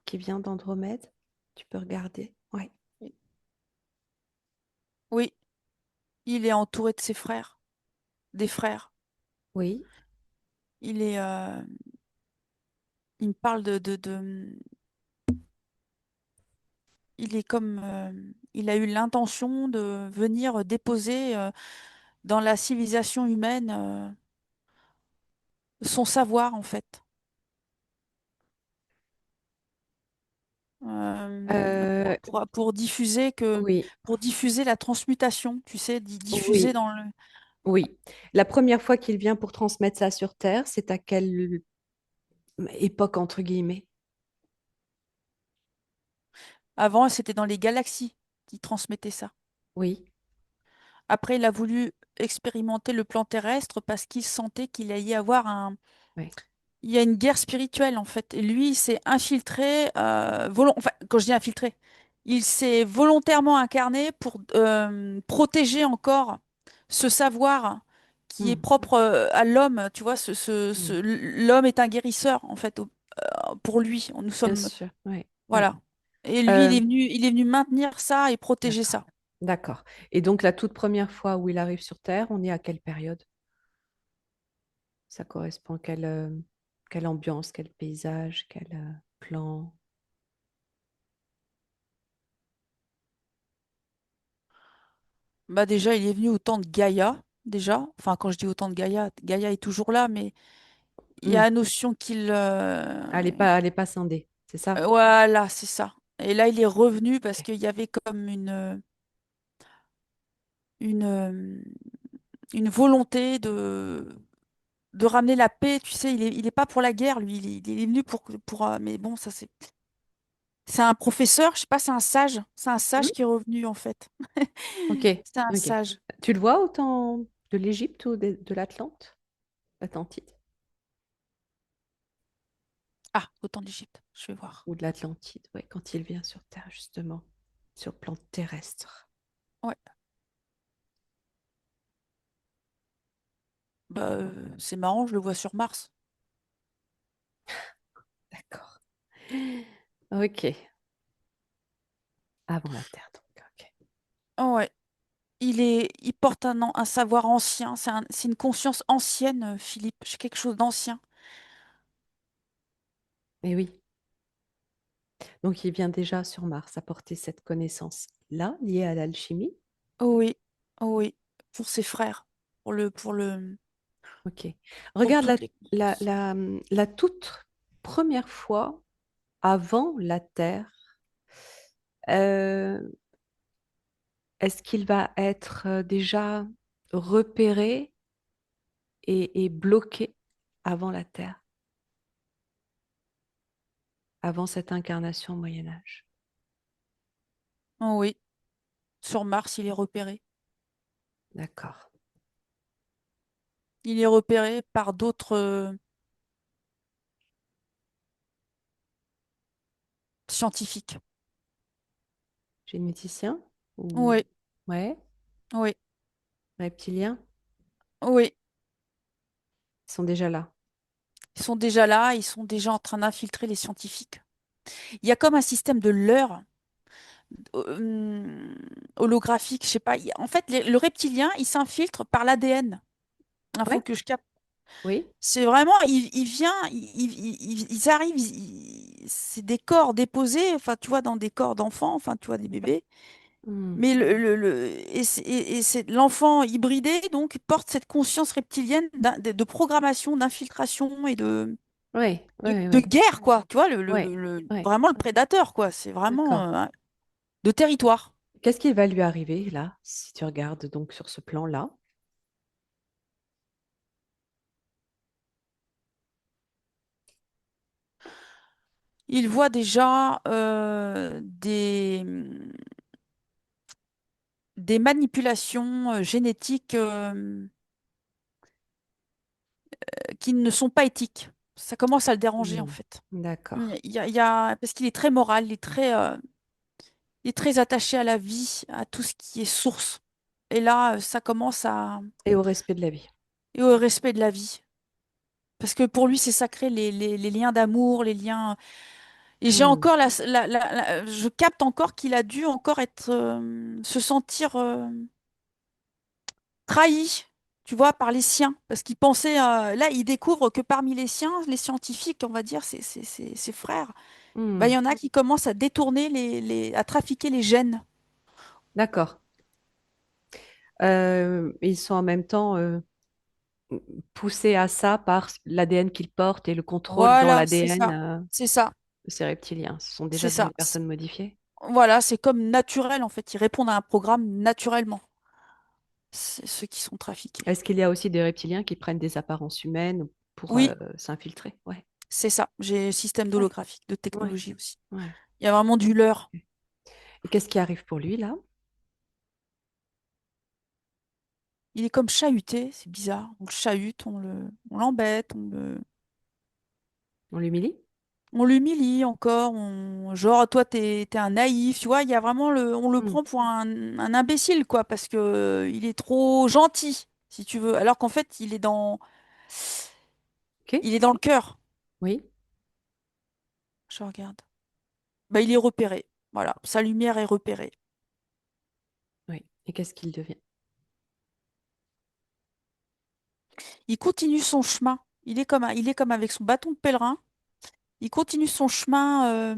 qui vient d'Andromède. Tu peux regarder. Oui. Oui, oui, il est entouré de ses frères, des frères. Oui. Il est, il me parle il est comme, il a eu l'intention de venir déposer dans la civilisation humaine son savoir en fait. Euh, Pour diffuser oui. pour diffuser la transmutation, tu sais, diffuser Oui. dans le. Oui. La première fois qu'il vient pour transmettre ça sur Terre, c'est à quelle époque, entre guillemets? Avant, c'était dans les galaxies qui transmettaient ça. Oui. Après, il a voulu expérimenter le plan terrestre parce qu'il sentait qu'il allait y avoir Oui. il y a une guerre spirituelle en fait. Et lui, il s'est infiltré, enfin, quand je dis infiltré, il s'est volontairement incarné pour protéger encore ce savoir qui est Hmm. propre à l'homme. Tu vois, Hmm. l'homme est un guérisseur en fait pour lui. Nous Bien sommes, sûr. Oui. Oui. voilà. Et lui, Euh, il est venu maintenir ça et protéger d'accord. ça. D'accord. Et donc, la toute première fois où il arrive sur Terre, on est à quelle période? Ça correspond à quelle ambiance, quel paysage, quel plan? Bah déjà, il est venu au temps de Gaïa, déjà. Enfin, quand je dis au temps de Gaïa, Gaïa est toujours là, mais il y a Hmm. la notion qu'il... Elle est pas scindée, c'est ça? voilà, c'est ça. Et là, il est revenu parce Ok. qu'il y avait comme une, euh, une volonté de ramener la paix. Tu sais, il est pas pour la guerre, lui. Il est venu mais bon, ça c'est... C'est un professeur, je sais pas, c'est un sage. C'est un Hmm. sage qui est revenu, en fait. Ok. C'est un Ok. sage. Tu le vois au temps de l'Égypte ou de l'Atlante? L'Atlantide? Ah, au temps d'Égypte, je vais voir. Ou de l'Atlantide, ouais, quand il vient sur Terre, justement, sur le plan terrestre. Ouais, bah, c'est marrant, je le vois sur Mars. D'accord. Ok. Avant la Terre, donc. Ok. Oh, ouais. Il porte un savoir ancien, c'est une conscience ancienne, Philippe. C'est quelque chose d'ancien. Et oui. Donc, il vient déjà sur Mars apporter cette connaissance-là liée à l'alchimie. Oh oui, oh oui, pour ses frères, Ok. pour Regarde toutes les la, consciences. la, la toute première fois avant la Terre. euh, Est-ce qu'il va être déjà repéré et bloqué avant la Terre, avant cette incarnation au Moyen Âge? Oh oui, sur Mars, il est repéré. D'accord. Il est repéré par d'autres scientifiques. Généticien ou Oui, ouais, oui, reptilien, oui. ils sont déjà là. Ils sont déjà là, ils sont déjà en train d'infiltrer les scientifiques. Il y a comme un système de leurre holographique, je sais pas. En fait, le reptilien, il s'infiltre par l'ADN. L'info Ouais, que je capte. oui. C'est vraiment, il vient, ils arrivent, c'est des corps déposés, enfin, tu vois, dans des corps d'enfants, enfin, tu vois, des bébés. Hmm. Mais et c'est l'enfant hybridé, donc, porte cette conscience reptilienne de programmation, d'infiltration et Ouais, ouais, de ouais, guerre, quoi. Tu vois, ouais, ouais. vraiment le prédateur, quoi. C'est vraiment D'accord. de territoire. Qu'est-ce qui va lui arriver là, si tu regardes donc sur ce plan-là? Il voit déjà des manipulations génétiques qui ne sont pas éthiques. Ça commence à le déranger, en Hmm. fait. D'accord. Parce qu'il est très moral, il est très attaché à la vie, à tout ce qui est source. Et là, ça commence à... Et au respect de la vie. Et au respect de la vie. Parce que pour lui, c'est sacré, les liens d'amour, les liens... Et j'ai Hmm. encore je capte encore qu'il a dû encore se sentir trahi, tu vois, par les siens. Parce qu'il pensait, là, il découvre que parmi les siens, les scientifiques, on va dire, ses frères, bah, il Hmm. y en a qui commencent à détourner à trafiquer les gènes. D'accord. Ils sont en même temps poussés à ça par l'ADN qu'ils portent et le contrôle dans Voilà, c'est l'ADN ça. C'est ça. de ces reptiliens. Ce sont C'est déjà ça. des personnes modifiées. Voilà, c'est comme naturel, en fait. Ils répondent à un programme naturellement. c'est ceux qui sont trafiqués. Est-ce qu'il y a aussi des reptiliens qui prennent des apparences humaines pour Oui, s'infiltrer? Ouais, c'est ça. J'ai système ouais, d'holographique, de ouais, technologie aussi. ouais. Il y a vraiment du leurre. Et qu'est-ce qui arrive pour lui là? Il est comme chahuté, c'est bizarre. On le chahute, on l'embête, On l'humilie? on l'humilie encore. Genre, toi, t'es un naïf, tu vois. Il y a vraiment on le Hmm. prend pour un imbécile, quoi, parce que il est trop gentil, si tu veux. Alors qu'en fait, Ok, il est dans le cœur. oui, Je regarde. Bah, il est repéré. Voilà, sa lumière est repérée. oui. Et qu'est-ce qu'il devient? Il continue son chemin. Il est comme avec son bâton de pèlerin. Il continue son chemin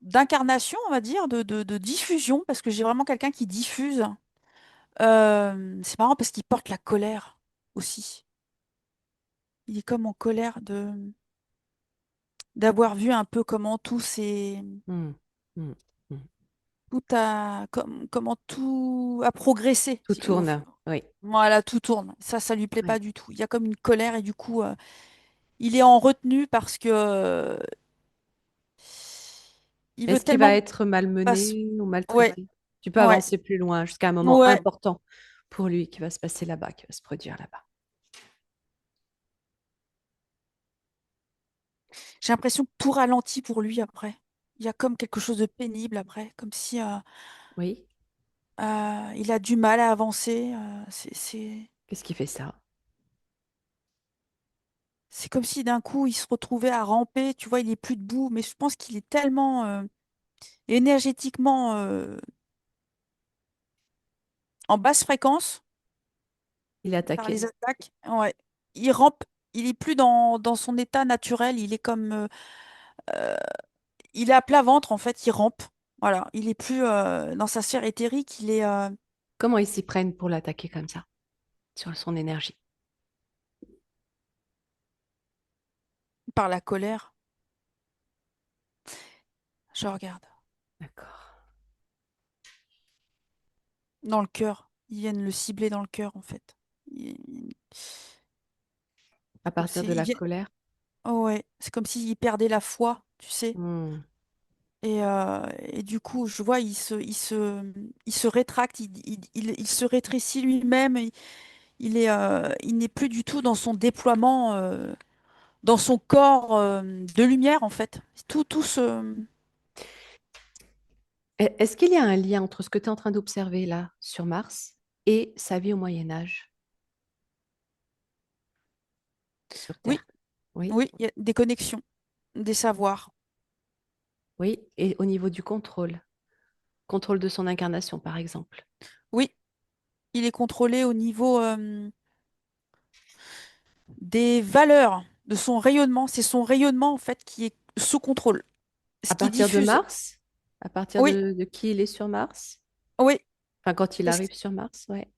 d'incarnation, on va dire, de diffusion, parce que j'ai vraiment quelqu'un qui diffuse. C'est marrant parce qu'il porte la colère aussi. Il est comme en colère d'avoir vu un peu comment Hmm, hmm, hmm. comment tout a progressé. Tout tourne, oui, Voilà, tout tourne. Ça lui plaît oui. pas du tout. Il y a comme une colère et du coup, il est en retenue parce que il veut Est-ce qu'il va tellement être pas. malmené ou Ouais, maltraité? Tu peux ouais, avancer plus loin jusqu'à un moment ouais. important pour lui qui va se passer là-bas, qui va se produire là-bas. J'ai l'impression que tout ralentit pour lui après. Il y a comme quelque chose de pénible après, comme si Oui, il a du mal à avancer. qu'est-ce qui fait ça? C'est comme si d'un coup il se retrouvait à ramper. Tu vois, il est plus debout, mais je pense qu'il est tellement énergétiquement en basse fréquence Il est par les attaqué. attaques. Ouais, il rampe. Il est plus dans son état naturel. Il est comme euh, il est à plat ventre en fait. Il rampe. Voilà, il est plus dans sa sphère éthérique. Il est Comment ils s'y prennent pour l'attaquer comme ça, sur son énergie? par la colère. Je regarde. D'accord. Dans le cœur. Ils viennent le cibler dans le cœur, en fait. À partir de Ils la viennent... colère? Oh ouais, c'est comme s'ils perdaient la foi, tu sais. Hmm. Et du coup, je vois, il se rétracte, il se rétrécit lui-même. Il n'est plus du tout dans son déploiement, dans son corps de lumière, en fait. Tout se... Est-ce qu'il y a un lien entre ce que tu es en train d'observer là sur Mars et sa vie au Moyen Âge sur Oui, Terre? Oui, oui, il y a des connexions, des savoirs. oui. Et au niveau du contrôle, contrôle de son incarnation, par exemple. Oui, il est contrôlé au niveau... des valeurs de son rayonnement. C'est son rayonnement, en fait, qui est sous contrôle. Ce À qui partir de diffuse. Mars? À partir Oui, de qui il est sur Mars? oui. Enfin, quand il Et arrive sur Mars, ouais.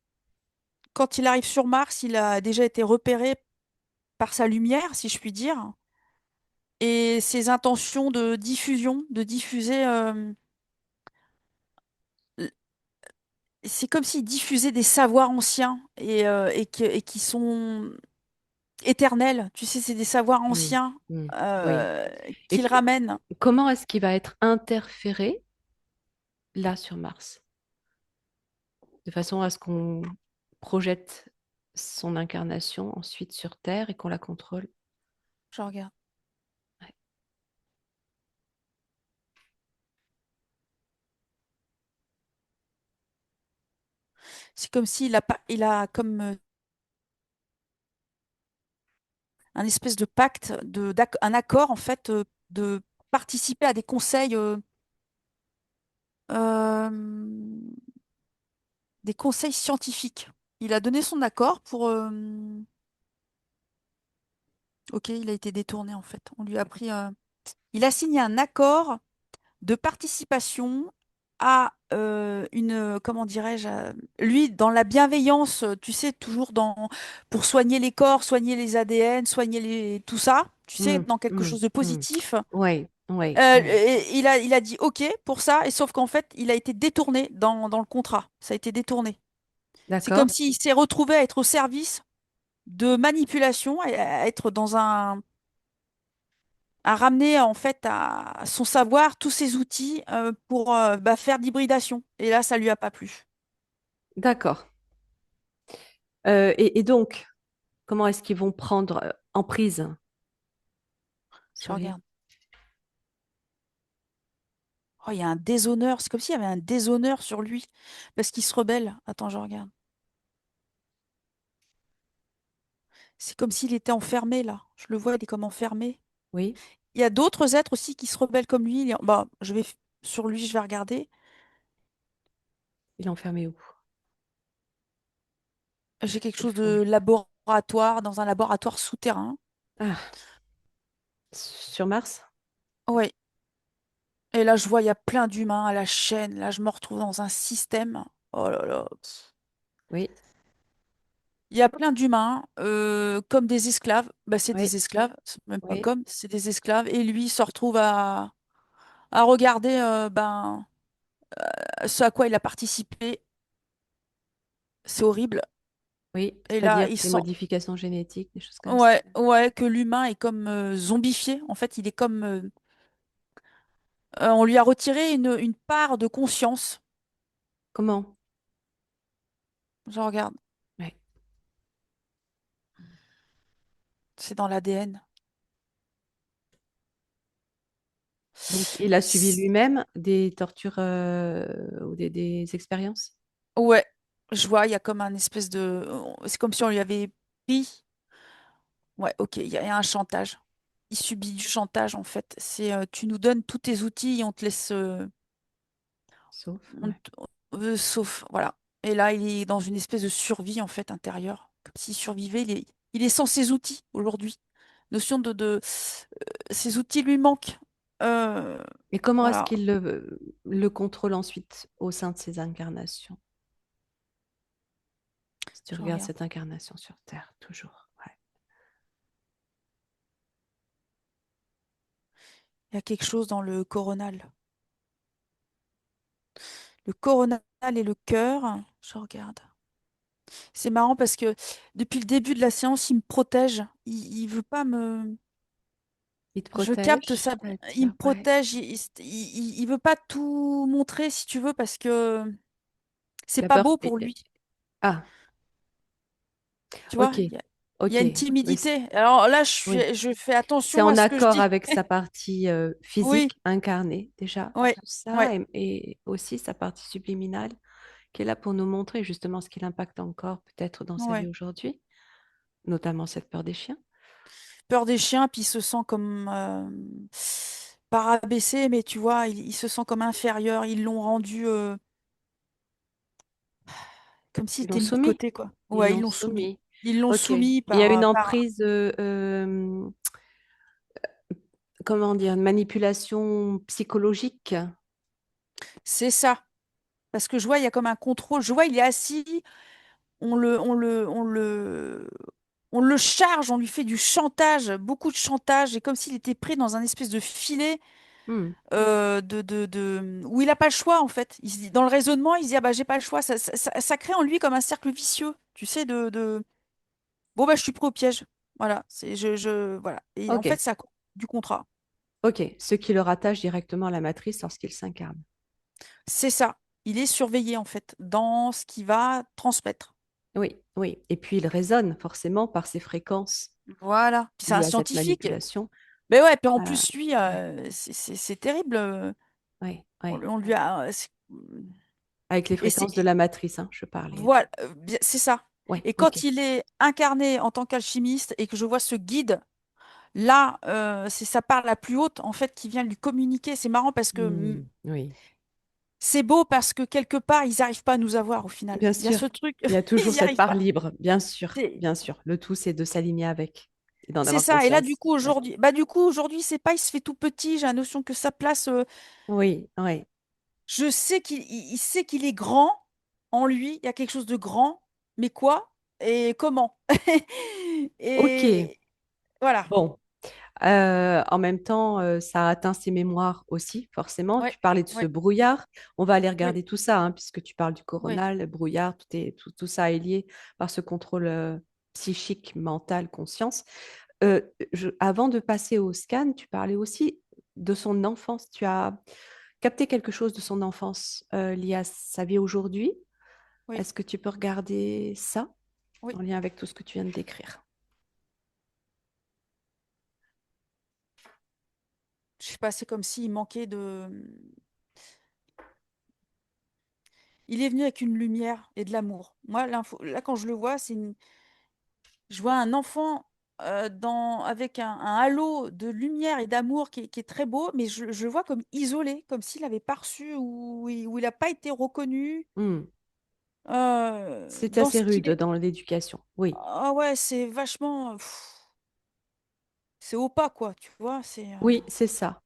quand il arrive sur Mars, il a déjà été repéré par sa lumière, si je puis dire, et ses intentions de diffusion, de diffuser. L- c'est comme s'il diffusait des savoirs anciens et qui sont éternels. Tu sais, c'est des savoirs Hmm, anciens hmm, oui. Et qu'il ramène. comment est-ce qu'il va être interféré là sur Mars? De façon à ce qu'on projette son incarnation ensuite sur Terre et qu'on la contrôle. Je regarde. Ouais. C'est comme s'il a pas, il a comme un espèce de pacte, un accord en fait de participer à des conseils, euh, des conseils scientifiques. Il a donné son accord pour. Ok, il a été détourné en fait. On lui a pris. Il a signé un accord de participation à comment dirais-je, lui dans la bienveillance, tu sais, toujours pour soigner les corps, soigner les ADN, soigner tout ça, tu sais, Hmm, dans quelque hmm, chose de hmm. positif. Ouais. Oui, oui. Et il a dit OK pour ça, et sauf qu'en fait, il a été détourné dans le contrat. Ça a été détourné. C'est comme D'accord, s'il s'est retrouvé à être au service de manipulation, à être dans à ramener en fait à son savoir tous ses outils pour faire d'hybridation. Et là, ça lui a pas plu. d'accord. Et donc, comment est-ce qu'ils vont prendre emprise Je sur lui? regarde. Oh, il y a un déshonneur. C'est comme s'il y avait un déshonneur sur lui parce qu'il se rebelle. Attends, je regarde. C'est comme s'il était enfermé là. Je le vois, il est comme enfermé. Oui, Il y a d'autres êtres aussi qui se rebellent comme lui. Bah, sur lui, je vais regarder. il est enfermé où? J'ai quelque Quel chose fond? de laboratoire, dans un laboratoire souterrain. Ah, sur Mars? Ouais. Et là, je vois, il y a plein d'humains à la chaîne. Là, je me retrouve dans un système. Oh là là. Oui, Il y a plein d'humains, comme des esclaves. Bah, c'est oui, des esclaves, c'est même pas oui. comme, c'est des esclaves. Et lui il se retrouve à regarder ce à quoi il a participé. C'est horrible. Oui, Et là, c'est-à-dire il les sent, modifications génétiques, des choses comme ça. ouais, ouais, que l'humain est comme zombifié. En fait, il est comme, on lui a retiré une part de conscience. Comment? Je regarde, Ouais. c'est dans l'ADN. Donc, il a subi lui-même des tortures ou des expériences? Ouais, je vois, il y a comme un espèce de, c'est comme si on lui avait pris. Ouais, ok, il y a un chantage. Il subit du chantage en fait. C'est tu nous donnes tous tes outils et on te laisse Sauf, on ouais. te- sauf voilà. Et là, il est dans une espèce de survie en fait intérieure, comme s'il survivait. Il est sans ses outils aujourd'hui. Notion de ses outils lui manquent. Euh, Et comment est-ce voilà, qu'il le contrôle ensuite au sein de ses incarnations? Si tu je regardes regarde. cette incarnation sur Terre, toujours. Ouais. Il y a quelque chose dans le coronal. Le coronal et le cœur. Je regarde. C'est marrant parce que depuis le début de la séance, il me protège. Il veut pas me. Il te Je capte protège, ça. Il me c'est-à-dire, ouais. protège. Il veut pas tout montrer, si tu veux, parce que c'est Tu as pas peur. beau pour lui. Ah, Tu vois, ok, il y ok. a une Oui, timidité. Alors là, oui. je fais C'est attention à en ce que je accord dis. avec sa partie Oui, physique incarnée, déjà, oui, tout oui. ça, et aussi sa partie subliminale, qui est là pour nous montrer justement ce qui l'impacte encore peut-être dans sa vie Ouais. aujourd'hui, notamment cette peur des chiens. Peur des chiens, puis il se sent comme pas rabaissé, mais tu vois, il se sent comme inférieur. Ils l'ont rendu comme s'il Ils l'ont était mis de soumis. côté, quoi. Ils Ouais, ils l'ont l'ont soumis. soumis. Ils l'ont Ok. Il soumis y a une par. emprise, comment dire, une manipulation psychologique. C'est ça. Parce que je vois, il y a comme un contrôle. Je vois, il est assis, on le charge, on lui fait du chantage, beaucoup de chantage, et comme s'il était pris dans un espèce de filet Hmm. où il n'a pas le choix, en fait. Dans le raisonnement, il se dit, ah bah, j'ai pas le choix. Ça crée en lui comme un cercle vicieux, tu sais, bon, bah, je suis pris au piège. Voilà. Voilà. Et en Ok, fait, ça du contrat. ok. Ce qui le rattache directement à la matrice lorsqu'il s'incarne. C'est ça. Il est surveillé, en fait, dans ce qu'il va transmettre. Oui, oui. Et puis il résonne forcément par ses fréquences Voilà. Puis c'est un dues à cette scientifique. manipulation. Mais ouais, puis en Euh, plus, lui, ouais, c'est terrible. ouais, On, ouais. on lui a. Avec les Et c'est. fréquences de la matrice, hein, je parlais. Voilà, c'est ça. Ouais, Et ok. quand il est incarné en tant qu'alchimiste et que je vois ce guide, là, c'est sa part la plus haute, en fait, qui vient lui communiquer. C'est marrant parce que Oui, c'est beau parce que quelque part, ils n'arrivent pas à nous avoir au final. bien Il y a sûr. ce truc, Il y a ils toujours n'y cette arrivent part pas. libre, bien sûr, C'est bien sûr. Le tout, c'est de s'aligner avec et d'en c'est avoir ça. Et là, du conscience. coup, Ouais. aujourd'hui, c'est pas, il se fait tout petit. J'ai la notion que sa place. Oui, oui. Je sais il sait qu'il est grand en lui, il y a quelque chose de grand, mais quoi et comment? Ok. Et voilà. Bon. En même temps, ça a atteint ses mémoires aussi, forcément. Ouais, Tu parlais de ce ouais, brouillard. On va aller ouais, regarder tout ça, hein, puisque tu parles du ouais, coronal, le brouillard, tout ça est lié par ce contrôle psychique, mental, conscience. ouais, Avant de passer au scan, tu parlais aussi de son enfance. Tu as capté quelque chose de son enfance lié à sa vie aujourd'hui. oui, Est-ce que tu peux regarder ça oui. en lien avec tout ce que tu viens de décrire? Je sais pas, c'est comme s'il manquait de. Il est venu avec une lumière et de l'amour. Moi, là, quand je le vois, je vois un enfant avec un halo de lumière et d'amour qui est très beau, mais je le vois comme isolé, comme s'il n'avait pas reçu ou il n'a pas été reconnu Hmm. C'est dans assez ce qu'il rude est. dans l'éducation. Oui, Ah ouais, c'est vachement. C'est au pas, quoi, tu vois. oui, c'est ça.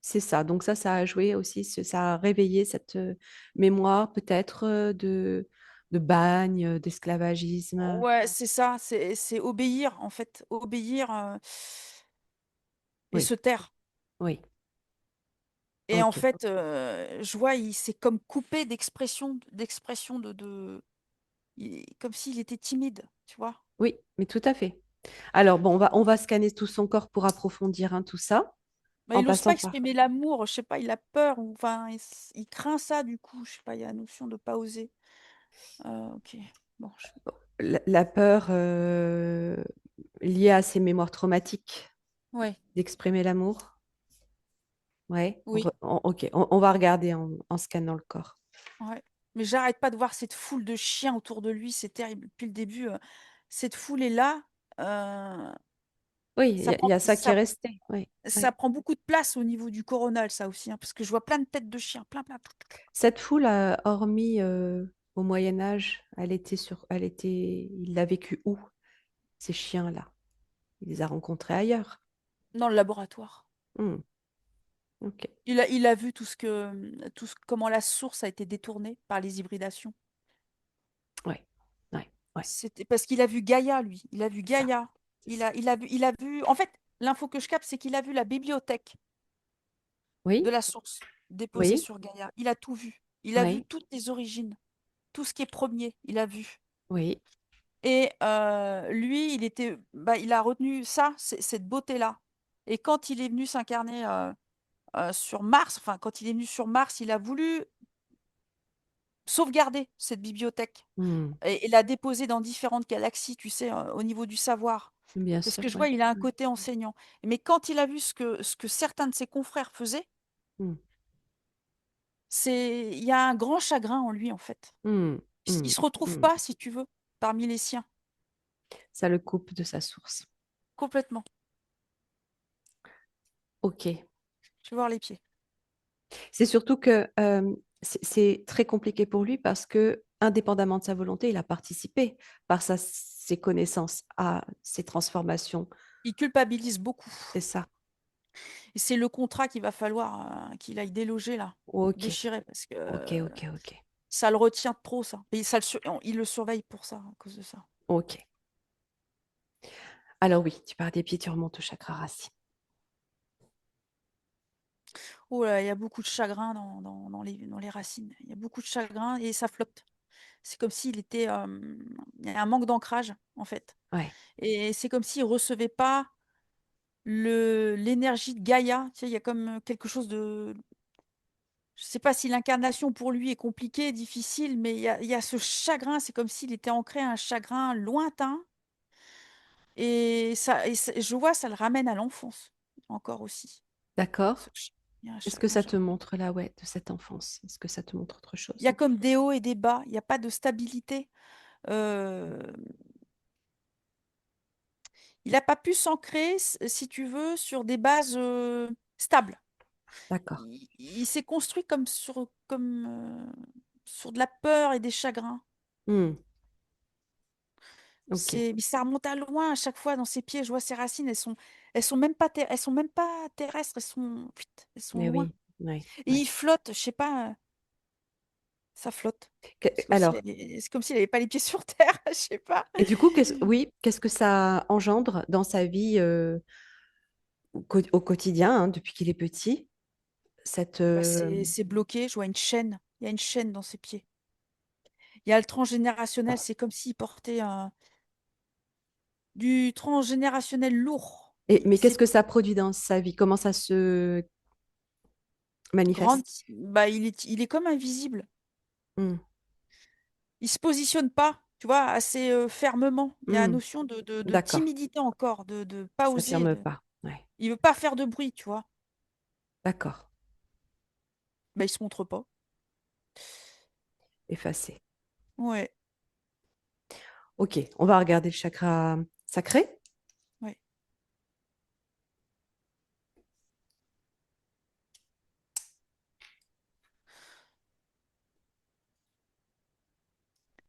C'est ça. Donc ça a joué aussi, ça a réveillé cette mémoire peut-être de bagne, d'esclavagisme. Ouais, c'est ça, c'est obéir, en fait. Obéir et Oui, se taire. oui, Et en ok. fait, je vois, il s'est comme coupé d'expression comme s'il était timide, tu vois. Oui, mais tout à fait. Alors, bon, on va scanner tout son corps pour approfondir hein, tout ça, Mais en il n'ose pas passant par... exprimer l'amour, je sais pas, il a peur, ou enfin, il craint ça du coup, je sais pas, il y a la notion de pas oser. Ok, bon, La peur liée à ses mémoires traumatiques ouais, d'exprimer l'amour. Ouais, oui, ok, on va regarder en scannant le corps. ouais. Mais j'arrête pas de voir cette foule de chiens autour de lui, c'est terrible. Depuis le début, cette foule est là, euh, Oui, il y, ça a il y prend, a ça qui est ça, resté. Oui, oui. ça prend beaucoup de place au niveau du coronal, ça aussi, hein, parce que je vois plein de têtes de chiens, plein, plein. Cette foule, hormis au Moyen Âge, il l'a vécu où, ces chiens-là? Il les a rencontrés ailleurs. Dans le laboratoire. Hmm, ok, Il a vu comment la source a été détournée par les hybridations. ouais, ouais, ouais, C'était parce qu'il a vu Gaïa, lui. Il a vu c'est ça, Gaïa. c'est ça. Il a vu. En fait, l'info que je capte, c'est qu'il a vu la bibliothèque de Oui, la source déposée oui, sur Gaïa. Il a tout vu. Il a vu oui, toutes les origines, tout ce qui est premier. Il a vu. oui. Et lui, il a retenu ça, cette beauté-là. Et quand il est venu s'incarner sur Mars, enfin, quand il est venu sur Mars, il a voulu sauvegarder cette bibliothèque Hmm, et la déposer dans différentes galaxies, tu sais, au niveau du savoir. bien Parce sûr, que je vois, oui. il a un côté enseignant. Mais quand il a vu ce que certains de ses confrères faisaient, Hmm, il y a un grand chagrin en lui, en fait. hmm, Il hmm, se retrouve hmm. pas, si tu veux, parmi les siens, Ça le coupe de sa source. complètement. Ok. Je vais voir les pieds. C'est surtout que c'est très compliqué pour lui parce que, indépendamment de sa volonté, il a participé par ses connaissances à ces transformations. Il culpabilise beaucoup. C'est ça. Et c'est le contrat qu'il va falloir qu'il aille déloger, là, Ok, déchirer, parce que ok, ok, ok, ça le retient trop, ça. Et il le surveille pour ça, à cause de ça. ok. Alors oui, tu pars des pieds, tu remontes au chakra racine. Oh là, il y a beaucoup de chagrin dans les racines. Il y a beaucoup de chagrin et ça flotte. C'est comme s'il était, il y a un manque d'ancrage, en fait. Ouais, Et c'est comme s'il recevait pas l'énergie de Gaïa. Tu sais, il y a comme quelque chose de. Je sais pas si l'incarnation pour lui est compliquée, difficile, mais il y a ce chagrin. C'est comme s'il était ancré à un chagrin lointain. Je vois, ça le ramène à l'enfance, encore aussi. d'accord. Il y a un Est-ce que chagrin, ça te chagrin. montre là, ouais, de cette enfance? Est-ce que ça te montre autre Il y a chose? comme des hauts et des bas. Il n'y a pas de stabilité. Euh, il n'a pas pu s'ancrer, si tu veux, sur des bases stables. D'accord. Il s'est construit sur de la peur et des chagrins. Hmm, ok. Mais ça remonte à loin à chaque fois dans ses pieds. Je vois ses racines, elles sont même pas, elles sont même pas terrestres, elles sont Mais loin. oui, oui, Et oui. il flotte, je sais pas, ça flotte. C'est comme s'il Alors, avait, c'est comme s'il avait pas les pieds sur terre, je sais pas. et du coup, oui, qu'est-ce que ça engendre dans sa vie au quotidien, hein, depuis qu'il est petit, cette... Bah, c'est bloqué, je vois une chaîne. Il y a une chaîne dans ses pieds. Il y a le transgénérationnel, c'est comme s'il portait du transgénérationnel lourd. Mais qu'est-ce C'est que ça produit dans sa vie? Comment ça se grande, manifeste? bah, il est comme invisible. Hmm, Il se positionne pas, tu vois, assez fermement. Il y a la hmm, notion de d'accord, timidité encore, de pas il oser. s'affirme pas. Ouais, Il veut pas faire de bruit, tu vois. d'accord, Bah, il se montre pas. effacé. Ouais, Ok, on va regarder le chakra sacré. ouais.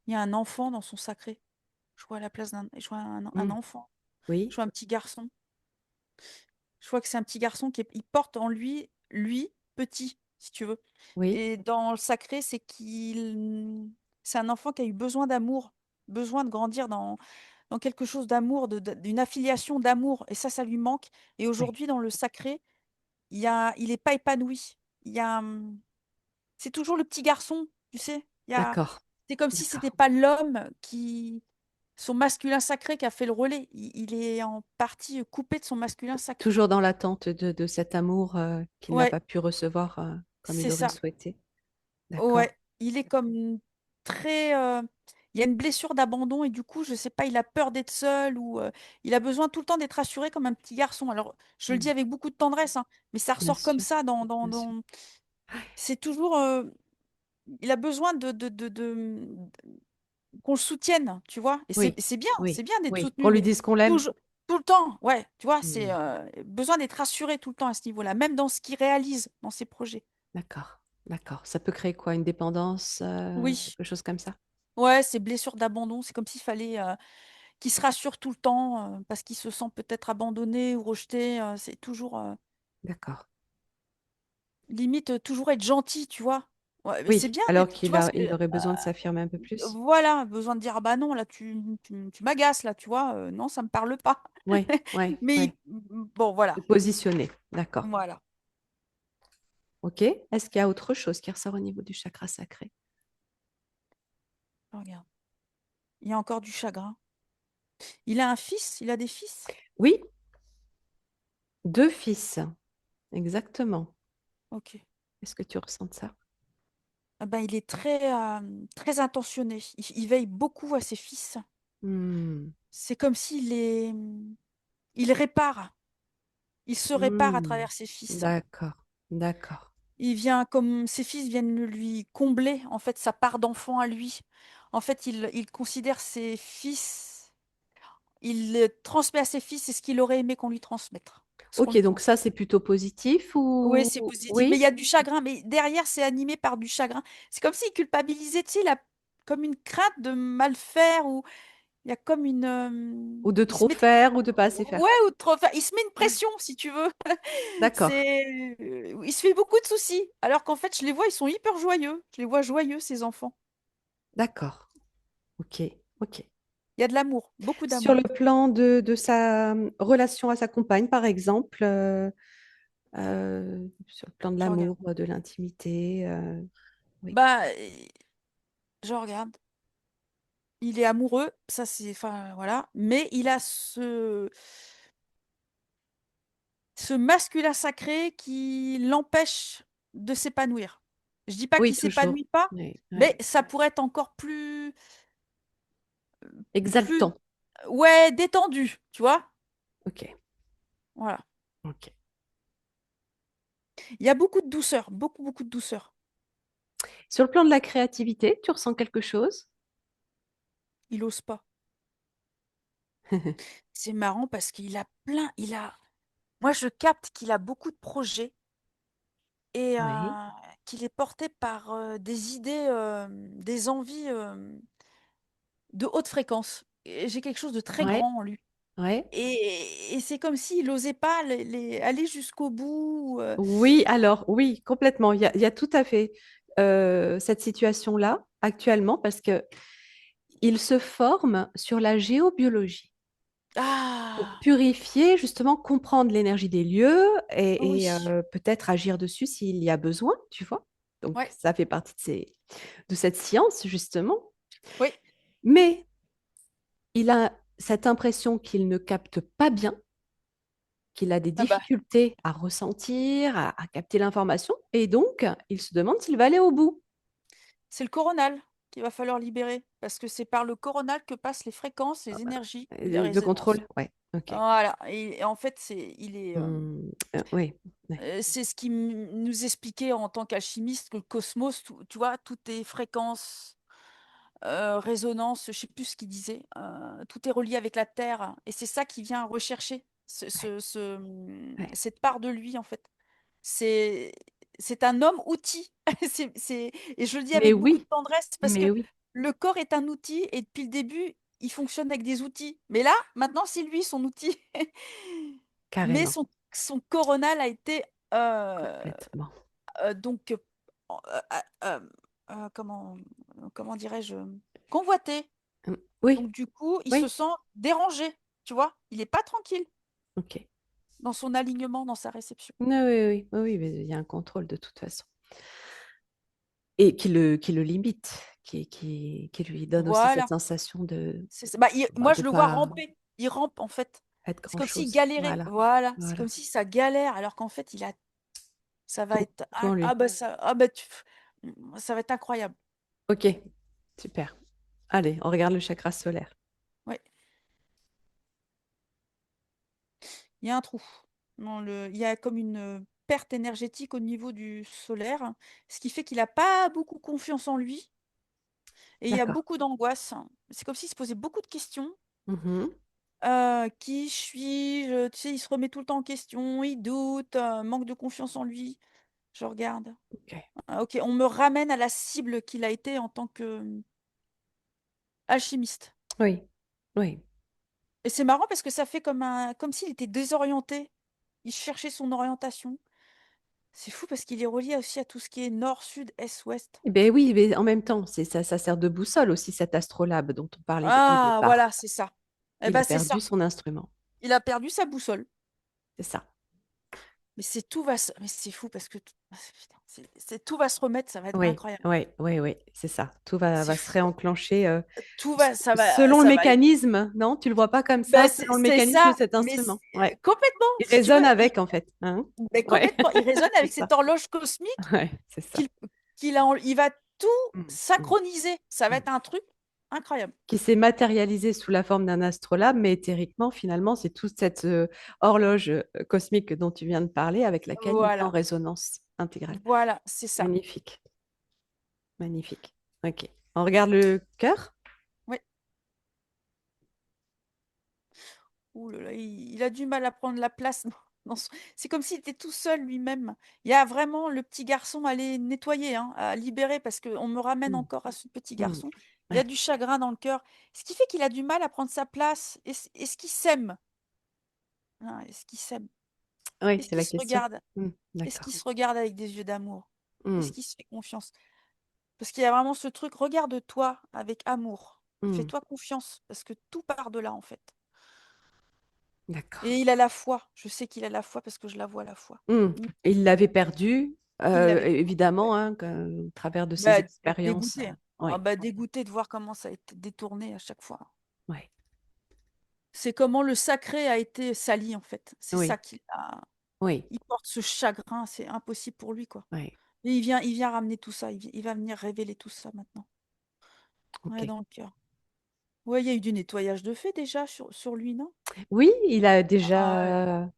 Il y a un enfant dans son sacré. Je vois à la place je vois un Hmm, enfant. Je oui, vois un petit garçon. Je vois que c'est un petit garçon il porte en lui, petit, si tu veux. oui, Et dans le sacré, c'est un enfant qui a eu besoin d'amour, besoin de grandir dans quelque chose d'amour, d'une affiliation d'amour. Et ça lui manque. Et oui, aujourd'hui, dans le sacré, il est pas épanoui. Il y a, c'est toujours le petit garçon, tu sais. d'accord, C'est comme si c'était d'accord. pas l'homme son masculin sacré qui a fait le relais. Il est en partie coupé de son masculin sacré. Toujours dans l'attente de cet amour qu'il n'a Ouais, pas pu recevoir comme il c'est l'aurait ça. souhaité. D'accord. Ouais, il est comme très. Il y a une blessure d'abandon et du coup, je sais pas, il a peur d'être seul ou il a besoin tout le temps d'être rassuré comme un petit garçon. Alors, je le dis Hmm, avec beaucoup de tendresse, hein, mais ça bien ressort comme sûr, ça bien sûr. C'est toujours. Il a besoin qu'on le soutienne, tu vois. Et Oui, c'est oui, bien d'être oui. Qu'on soutenu, lui mais dise qu'on l'aime. toujours, tout le temps, ouais, tu vois, c'est Hmm, besoin d'être rassuré tout le temps à ce niveau-là, même dans ce qu'il réalise, dans ses projets. d'accord, d'accord. Ça peut créer quoi? Une dépendance, Oui, quelque chose comme ça? ouais, ces blessures d'abandon, c'est comme s'il fallait qu'il se rassure tout le temps parce qu'il se sent peut-être abandonné ou rejeté. C'est toujours, D'accord. limite, toujours être gentil, tu vois. Ouais, mais c'est Oui, bien alors d'être, tu vois, il aurait besoin de s'affirmer un peu plus. voilà, besoin de dire, ah bah non, là, tu m'agaces, là, tu vois, non, ça me parle pas. Oui, oui, Mais oui. bon, Se voilà, positionner. D'accord. voilà. Ok. Est-ce qu'il y a autre chose qui ressort au niveau du chakra sacré? Regarde, il y a encore du chagrin. Il a un fils, il a des fils? Oui, deux fils. Exactement. Ok. Est-ce que tu ressens ça? Ah ben, il est très intentionné. Il veille beaucoup à ses fils. Hmm, C'est comme il répare. Il se répare à hmm. travers ses fils. D'accord, d'accord. Il vient comme ses fils viennent lui combler, en fait, sa part d'enfant à lui. En fait, il considère ses fils, il transmet à ses fils, c'est ce qu'il aurait aimé qu'on lui transmette, ce qu'on Ok, lui donc ça, transmet. c'est plutôt positif Oui, ou... c'est positif, mais il Oui? y a du chagrin, mais derrière, c'est animé par du chagrin. C'est comme s'il culpabilisait, tu sais, comme une crainte de mal faire, ou il y a comme Ou de il se trop mettait, faire ou de pas assez faire. ouais, ou trop, enfin, il se met une pression, si tu veux. D'accord, Il se fait beaucoup de soucis, alors qu'en fait, je les vois, ils sont hyper joyeux. Je les vois joyeux, ces enfants. d'accord. Ok, ok. Il y a de l'amour, beaucoup Sur le d'amour. plan de sa relation à sa compagne, par exemple, sur le plan de Je regarde. l'amour, de l'intimité, oui. Bah, je regarde. Il est amoureux, ça c'est, enfin voilà, mais il a ce masculin sacré qui l'empêche de s'épanouir. Je dis pas Oui, qu'il toujours. s'épanouit pas, Oui, mais oui. ça pourrait être encore plus, Exaltant. ouais, détendu, tu vois? Ok, Voilà. ok. Il y a beaucoup de douceur, beaucoup, beaucoup de douceur. Sur le plan de la créativité, tu ressens quelque chose? Il ose pas. C'est marrant parce moi je capte qu'il a beaucoup de projets et Oui, qu'il est porté par, des idées, des envies, de haute fréquence. Et j'ai quelque chose de très ouais, grand en lui ouais. et c'est comme s'il osait pas aller jusqu'au bout, Oui, alors, oui, complètement. Il y a tout à fait cette situation-là actuellement parce que il se forme sur la géobiologie. pour Ah, purifier, justement, comprendre l'énergie des lieux et, oui. peut-être agir dessus s'il y a besoin, tu vois. Donc, Ouais, ça fait partie de cette science, justement. oui. Mais il a cette impression qu'il ne capte pas bien, qu'il a des Ah bah, difficultés à ressentir, à capter l'information, et donc, il se demande s'il va aller au bout. c'est le coronal qu'il va falloir libérer parce que c'est par le coronal que passent les fréquences, les énergies et les Le résonances. contrôle, ouais, ok. Voilà et en fait, il est, Oui, ouais, c'est ce qu'il nous expliquait en tant qu'alchimiste que le cosmos, tu vois, tout est fréquence, résonance, je sais plus ce qu'il disait, tout est relié avec la Terre et c'est ça qu'il vient rechercher, ouais, ouais. cette part de lui, en fait. C'est c'est un homme outil. C'est et je le dis Mais avec beaucoup de oui, tendresse parce que mais oui, le corps est un outil et depuis le début, il fonctionne avec des outils. Mais là, maintenant, c'est lui son outil. Mais carrément, son coronal a été, complètement. donc, en comment comment dirais-je? Convoité. Oui, Donc du coup, il se oui, sent dérangé, tu vois? Il est pas tranquille ok. dans son alignement, dans sa réception. Oui, oui, oui, oui, oui, mais il y a un contrôle de toute façon. Et qui le limite, qui lui donne aussi cette Voilà, sensation de c'est ça. Bah, bah, moi, de je le vois pas ramper. Il rampe, en fait. être C'est comme s'il grand-chose. galérait. Voilà, Voilà, c'est voilà. comme si ça galère alors qu'en fait, il a ça va être Tout en lui. ça va être incroyable. Ok, super. Allez, on regarde le chakra solaire. Ouais, il y a un trou. Il y a comme une, perte énergétique au niveau du solaire, ce qui fait qu'il a pas beaucoup confiance en lui et il y a D'accord. beaucoup d'angoisse. C'est comme s'il se posait beaucoup de questions. Mhm. Qui suis-je? Tu sais, il se remet tout le temps en question, il doute, manque de confiance en lui. Je regarde. Ok. Ah OK, on me ramène à la cible qu'il a été en tant que, alchimiste Oui, oui. et c'est marrant parce que ça fait comme s'il était désorienté. Il cherchait son orientation. C'est fou parce qu'il est relié aussi à tout ce qui est nord, sud, est, ouest. Eh ben oui, mais en même temps, ça sert de boussole aussi, cet astrolabe dont on parlait au Ah départ. voilà, c'est ça. Et Il a ben c'est ça. perdu son instrument. Il a perdu sa boussole. C'est ça. Mais c'est tout va se mais c'est fou parce que t ah putain, tout va se remettre, ça va être Oui, incroyable. oui, oui, oui, c'est ça. Tout va, C'est va se fou. réenclencher Tout va selon le ça va être mécanisme, non? Tu le vois pas comme ça, bah, selon le c'est mécanisme de ça, cet mais instrument. Ouais. complètement, Il si tu veux, résonne avec, en fait. Hein? mais Ouais, complètement, il résonne c'est avec ça. cette horloge cosmique Ouais, c'est ça. qu'il il va tout Mm, mm, synchroniser. Ça va mm. être un truc incroyable. Qui s'est matérialisé sous la forme d'un astrolabe, mais éthériquement, finalement, c'est toute cette horloge cosmique dont tu viens de parler, avec laquelle il est en Voilà, résonance intégrale. voilà, c'est ça. Magnifique, magnifique. Ok. On regarde le cœur. Oui. Ouh là là, il a du mal à prendre la place dans son c'est comme s'il était tout seul lui-même. Il y a vraiment le petit garçon à aller nettoyer, hein, à libérer parce qu'on me ramène Mm, encore à ce petit mm. garçon. Il a Ouais. du chagrin dans le cœur, ce qui fait qu'il a du mal à prendre sa place. Est-ce qu'il s'aime? Hein, est-ce qu'il s'aime? Oui, Est-ce c'est qu'il la se question. regarde? Mm, Est-ce d'accord. qu'il se regarde avec des yeux d'amour? Est-ce Mm, qu'il se fait confiance? Parce qu'il y a vraiment ce truc: «Regarde-toi avec amour. mm, Fais-toi confiance», parce que tout part de là, en fait. d'accord. Et il a la foi. Je sais qu'il a la foi parce que je la vois la foi. Mm. Mmh. Il l'avait perdu, Il l'avait ouais. évidemment, hein, au travers de ses Bah, expériences. dégoûté, hein. Ah Oui, bah, dégoûté de voir comment ça a été détourné à chaque fois. oui, C'est comment le sacré a été sali, en fait. C'est ça oui, qu'il a oui, il porte ce chagrin, c'est impossible pour lui, quoi. oui. Et il vient ramener tout ça, il va venir révéler tout ça maintenant. Ouais, Ok. dans le cœur. Ouais, il y a eu du nettoyage de fait déjà sur lui, non? Oui, il a Ah ouais. déjà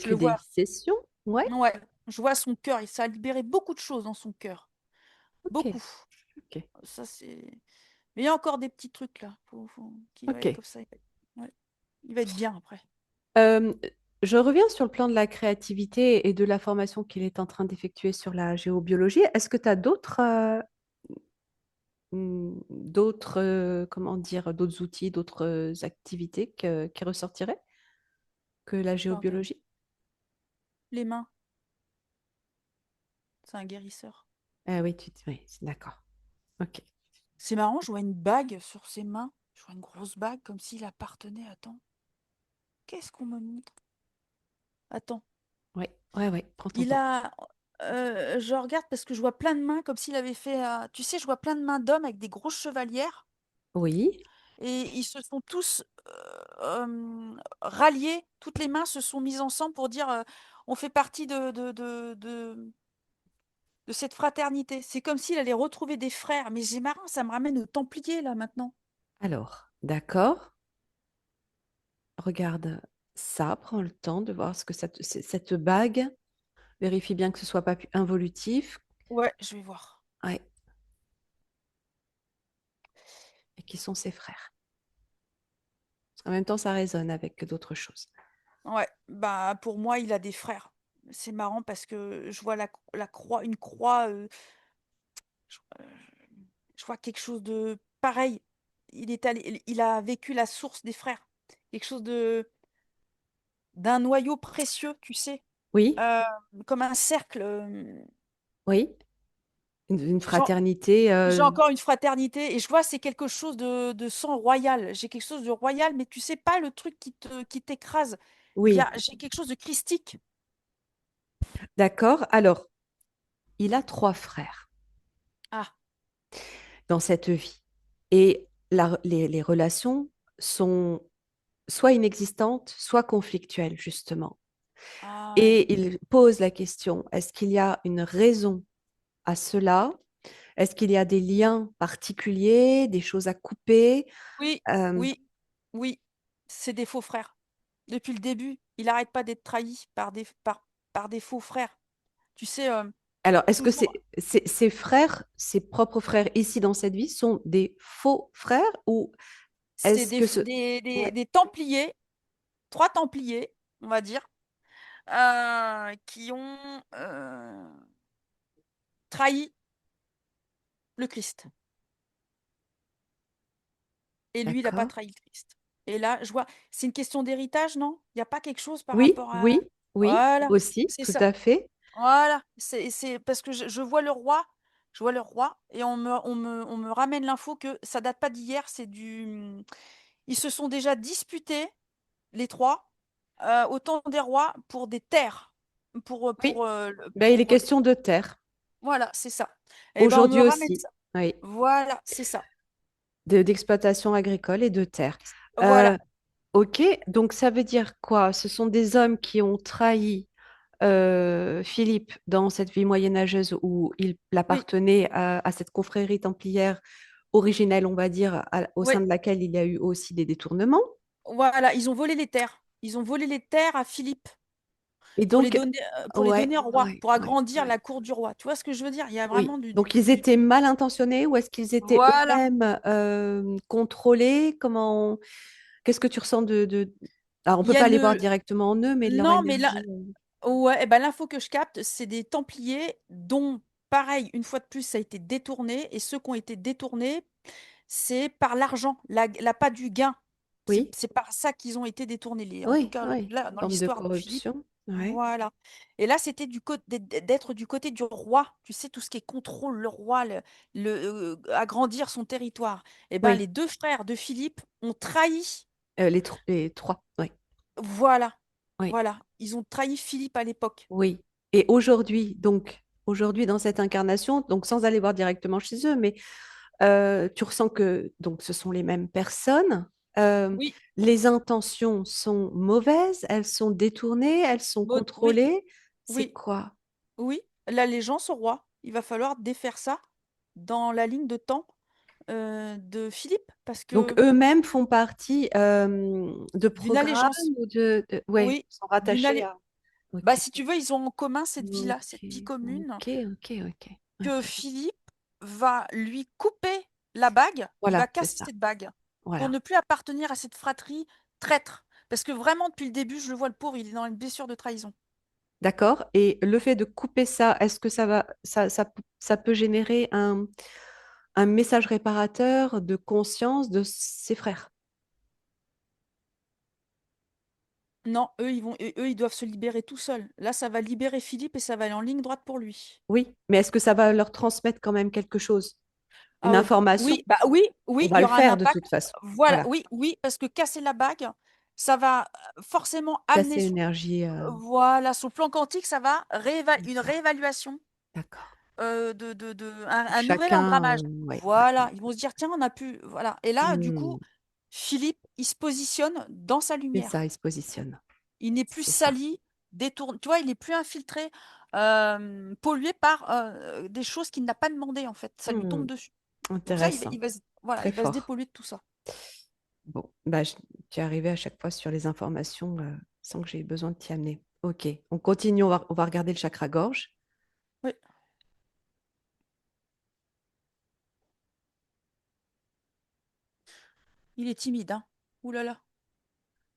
Je le vécu vois. des sessions. Ouais, Ouais, je vois son cœur et ça a libéré beaucoup de choses dans son cœur. ok, Beaucoup. ok, Ça, c'est mais il y a encore des petits trucs là, faut qu'il va ok. être comme ça, ouais, il va être bien après. Euh, je reviens sur le plan de la créativité et de la formation qu'il est en train d'effectuer sur la géobiologie. Est-ce que tu as comment dire, d'autres outils, d'autres activités qui ressortiraient que la Genre, géobiologie? les mains, c'est un guérisseur. Ah oui, oui, d'accord. Ok. C'est marrant, je vois une bague sur ses mains, je vois une grosse bague comme s'il appartenait, attends. Qu'est-ce qu'on me montre? Attends. Oui, ouais, ouais, prends ton Il temps. a. Je regarde parce que je vois plein de mains comme s'il avait fait. Tu sais, je vois plein de mains d'hommes avec des grosses chevalières Oui, et ils se sont tous ralliés. Toutes les mains se sont mises ensemble pour dire on fait partie de cette fraternité. C'est comme s'il allait retrouver des frères. Mais c'est marrant, ça me ramène aux Templiers là maintenant. alors, d'accord. Regarde ça, prends le temps de voir ce que cette bague. Vérifie bien que ce soit pas involutif. Ouais, je vais voir. Ouais. Et qui sont ses frères. Parce qu'en même temps, ça résonne avec d'autres choses. Ouais, bah pour moi, il a des frères. C'est marrant parce que je vois la croix, une croix. Je vois quelque chose de pareil. Il a vécu la source des frères. Quelque chose d'un noyau précieux, tu sais, Oui, euh, comme un cercle. oui. Une Genre, fraternité. j'ai encore une fraternité et je vois c'est quelque chose de sang royal. J'ai quelque chose de royal, mais tu sais pas le truc qui t'écrase. Oui, J'ai quelque chose de christique. d'accord. Alors, il a trois frères Ah, dans cette vie. Et les relations sont soit inexistantes, soit conflictuelles, justement. ah ouais. Et il pose la question, est-ce qu'il y a une raison à cela? Est-ce qu'il y a des liens particuliers, des choses à couper? Oui, Euh, oui, oui. C'est des faux frères. Depuis le début, il n'arrête pas d'être trahi par des faux frères. Tu sais, alors, est-ce que toujours, ses frères, ses propres frères ici dans cette vie sont des faux frères ou c'est est-ce que ce... Ouais. des Templiers, trois Templiers, on va dire, qui ont trahi le Christ. Et lui, il n'a pas D'accord. trahi le Christ. Et là, je vois, c'est une question d'héritage, non? Il n'y a pas quelque chose par Oui, rapport à... oui, oui, Voilà, aussi, c'est tout ça. à fait. Voilà, c'est parce que je vois le roi, je vois le roi, et on me ramène l'info que ça date pas d'hier, c'est du... Ils se sont déjà disputés, les trois, au temps des rois, pour des terres. Oui, ben, il est question de terre. Voilà, c'est ça. Et ben on me Aujourd'hui ramène aussi, ça. oui, Voilà, c'est ça. d'exploitation agricole et de terre. Voilà. Euh, ok, donc ça veut dire quoi? Ce sont des hommes qui ont trahi Philippe dans cette vie moyenâgeuse où il Oui, appartenait à cette confrérie templière originelle, on va dire, au oui. sein de laquelle il y a eu aussi des détournements. Voilà, ils ont volé les terres. Ils ont volé les terres à Philippe Et donc, pour les ouais, donner au roi, ouais, pour ouais, agrandir ouais. la cour du roi. Tu vois ce que je veux dire? Il y a Oui. vraiment Donc, ils étaient mal intentionnés ou est-ce qu'ils étaient Voilà. eux-mêmes contrôlés? Qu'est-ce que tu ressens Alors, on Il peut y a pas les voir le... directement en eux, mais de leur Non, mais là, énergie. ouais, eh ben, l'info que je capte, c'est des Templiers dont, pareil, une fois de plus, ça a été détourné. Et ceux qui ont été détournés, c'est par l'argent, l'appât du gain. Oui, C'est par ça qu'ils ont été détournés. En tout oui, cas, oui. là, Une dans forme de l'histoire de Philippe. corruption. Ouais, Voilà. Et là, c'était d'être du côté du roi. Tu sais, tout ce qui est contrôle, le roi, agrandir son territoire. Eh ben, oui. les deux frères de Philippe ont trahi. Les trois. Oui, Voilà. oui, Voilà. Ils ont trahi Philippe à l'époque. oui. Et aujourd'hui, aujourd'hui, dans cette incarnation, donc sans aller voir directement chez eux, mais tu ressens que donc ce sont les mêmes personnes. Euh, Oui. les intentions sont mauvaises, elles sont détournées, elles sont Oui. contrôlées. C'est Oui. quoi? Oui. L'allégeance au roi. Il va falloir défaire ça dans la ligne de temps de Philippe parce Donc que eux-mêmes font partie de d'une programmes allégeance. ou ouais, Oui. sont D'une rattachés allé... à. Bah, Ok, si tu veux, ils ont en commun cette vie-là, ok, cette vie commune, ok, ok, ok. Ouais, que très bien. Philippe va lui couper la bague, il va Voilà, c'est casser ça. cette bague pour Voilà. ne plus appartenir à cette fratrie traître. Parce que vraiment, depuis le début, je le vois, le pauvre, il est dans une blessure de trahison. D'accord. Et le fait de couper ça, est-ce que ça peut générer un message réparateur de conscience de ses frères? Non, eux, ils doivent se libérer tout seuls. Là, ça va libérer Philippe et ça va aller en ligne droite pour lui. Oui, mais est-ce que ça va leur transmettre quand même quelque chose? Une Ah information? oui, bah oui, On oui, il va y le aura un faire de impact. toute façon. Voilà, Voilà. oui, oui, parce que casser la bague, ça va forcément amener Casser l'énergie. voilà, son plan quantique, ça va une D'accord. réévaluation, D'accord. un nouvel Chacun, engrammage. ouais, ouais, Voilà, ouais. ils vont se dire: «Tiens, on a pu» voilà et là, du coup, Hmm. Philippe, il se positionne dans sa C'est ça, lumière. il se positionne. Il n'est plus C'est ça. sali, détourné tu vois? Il est plus infiltré, pollué par, des choses qu'il n'a pas demandé, en fait. Ça lui Hmm. tombe dessus. Donc ça, Intéressant. Très il va se fort. dépolluer de tout ça. Bon, bah, tu es arrivé à chaque fois sur les informations sans que j'ai eu besoin de t'y amener. Ok, on continue, on va regarder le chakra gorge. Oui, il est timide, hein. Ouh là là,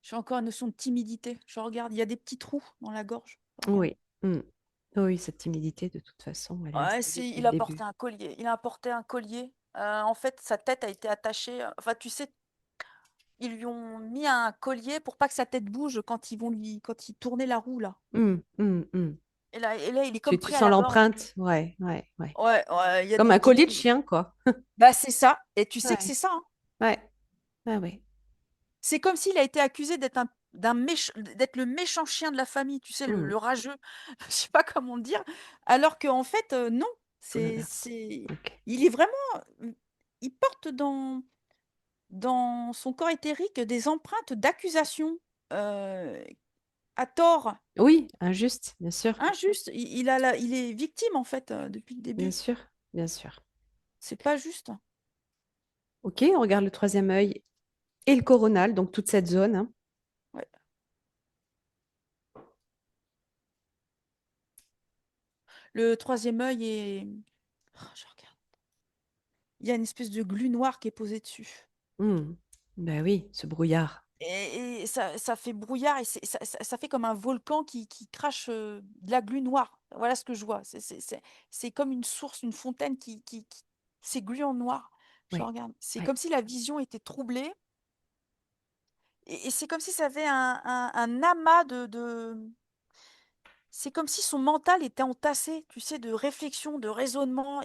j'ai encore une notion de timidité. Je regarde, il y a des petits trous dans la gorge. Je regarde. Oui. Hmm. Oui, cette timidité, de toute façon, elle est Ouais, installée c'est dès il le a porté début. un collier. Il a porté un collier. En fait, sa tête a été attachée, enfin, tu sais, ils lui ont mis un collier pour pas que sa tête bouge quand ils tournaient la roue, là. Hmm, hmm, hmm. Et là, il est comme Tu pris à sens la gorge. l'empreinte? Ouais, ouais, ouais. Ouais, ouais, il y a Comme des un collier de petits chien, quoi. bah, c'est ça et tu sais que Ouais, c'est ça, hein. ouais, ah ouais. C'est comme s'il a été accusé d'être le méchant chien de la famille, tu sais, Hmm. le rageux, je sais pas comment dire, alors qu'en fait, non, Oh là là. Ok. il est vraiment, mmh, il porte dans son corps éthérique des empreintes d'accusation, heu, à tort, Oui, injuste, bien sûr, injuste. Il est victime, en fait, depuis le bien début. sûr, bien sûr. C'est pas juste. Ok, on regarde le troisième œil et le coronal, donc toute cette zone, hein. Ouais. Le troisième œil est je regarde. Il y a une espèce de glu noir qui est posé dessus Hmm. Ben oui, ce brouillard. et ça fait brouillard et ça fait comme un volcan qui crache, de la glu noire. Voilà ce que je vois. C'est comme une source, une fontaine qui c'est gluant noir. Je Oui, regarde. C'est oui. comme si la vision était troublée et c'est comme si ça avait un amas c'est comme si son mental était entassé, tu sais, de réflexion, de raisonnement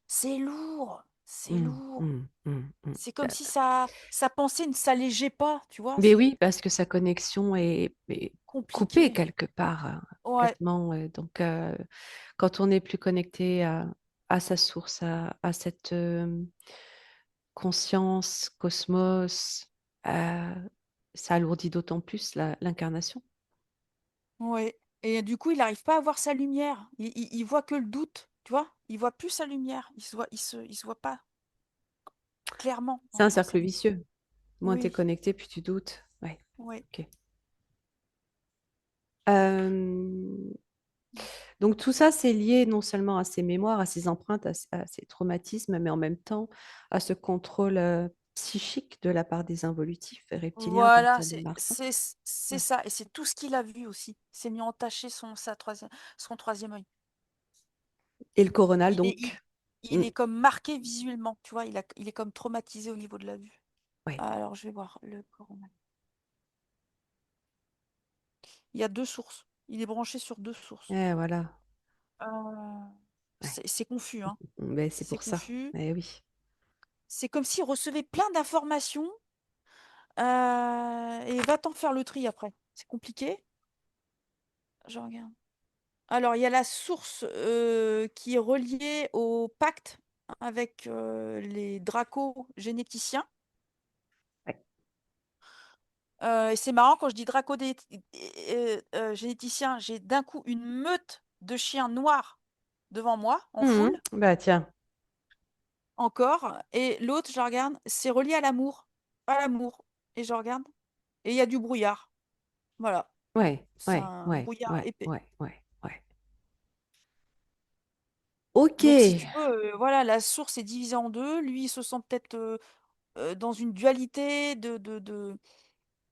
c'est lourd, c'est Hmm, lourd. hmm, hmm, hmm. C'est comme si sa pensée ne s'allégeait pas, tu vois? Mais C'est oui, parce que sa connexion est coupée compliqué. quelque part, Ouais, complètement. Donc, quand on n'est plus connecté à sa source, à cette conscience, cosmos, euh, ça alourdit d'autant plus l'incarnation. ouais et du coup, il n'arrive pas à voir sa lumière. Il voit que le doute, tu vois? Il voit plus sa lumière. Il se voit pas clairement C'est un dans sa cercle lumière. vicieux. Moins tu es Oui, connecté, plus tu doutes. Ouais, oui. ok. Euh, Donc tout ça, c'est lié non seulement à ses mémoires, à ses empreintes, à ses traumatismes, mais en même temps à ce contrôle psychique de la part des involutifs reptiliens à Voilà, partir de Mars, hein. c'est Ouais. ça et c'est tout ce qu'il a vu aussi. Il s'est mis entacher son troisième œil. Et le coronal, Il est donc, il est comme marqué visuellement, tu vois? Il est comme traumatisé au niveau de la vue. ouais. Alors je vais voir le coronal. Il y a 2 sources. Il est branché sur 2 sources. Voilà. Heu, Ouais. c'est confus, hein. Ben, c'est C'est pour ça. confus. Eh oui. C'est comme s'il recevait plein d'informations, et va t'en faire le tri après. C'est compliqué. Je regarde. Alors il y a la source, qui est reliée au pacte avec, les dracos-généticiens. Ouais. Et c'est marrant quand je dis dracodé généticien, j'ai d'un coup une meute de chiens noirs devant moi, en Mhm. foule, Bah tiens. encore et l'autre, je la regarde, c'est relié à l'amour et je regarde et il y a du brouillard. Voilà, Ouais, c'est ouais, un ouais, brouillard ouais, épais. ouais, ouais, ouais. Ok. Donc si tu veux, voilà, la source est divisée en 2. Lui, il se sent peut-être, dans une dualité de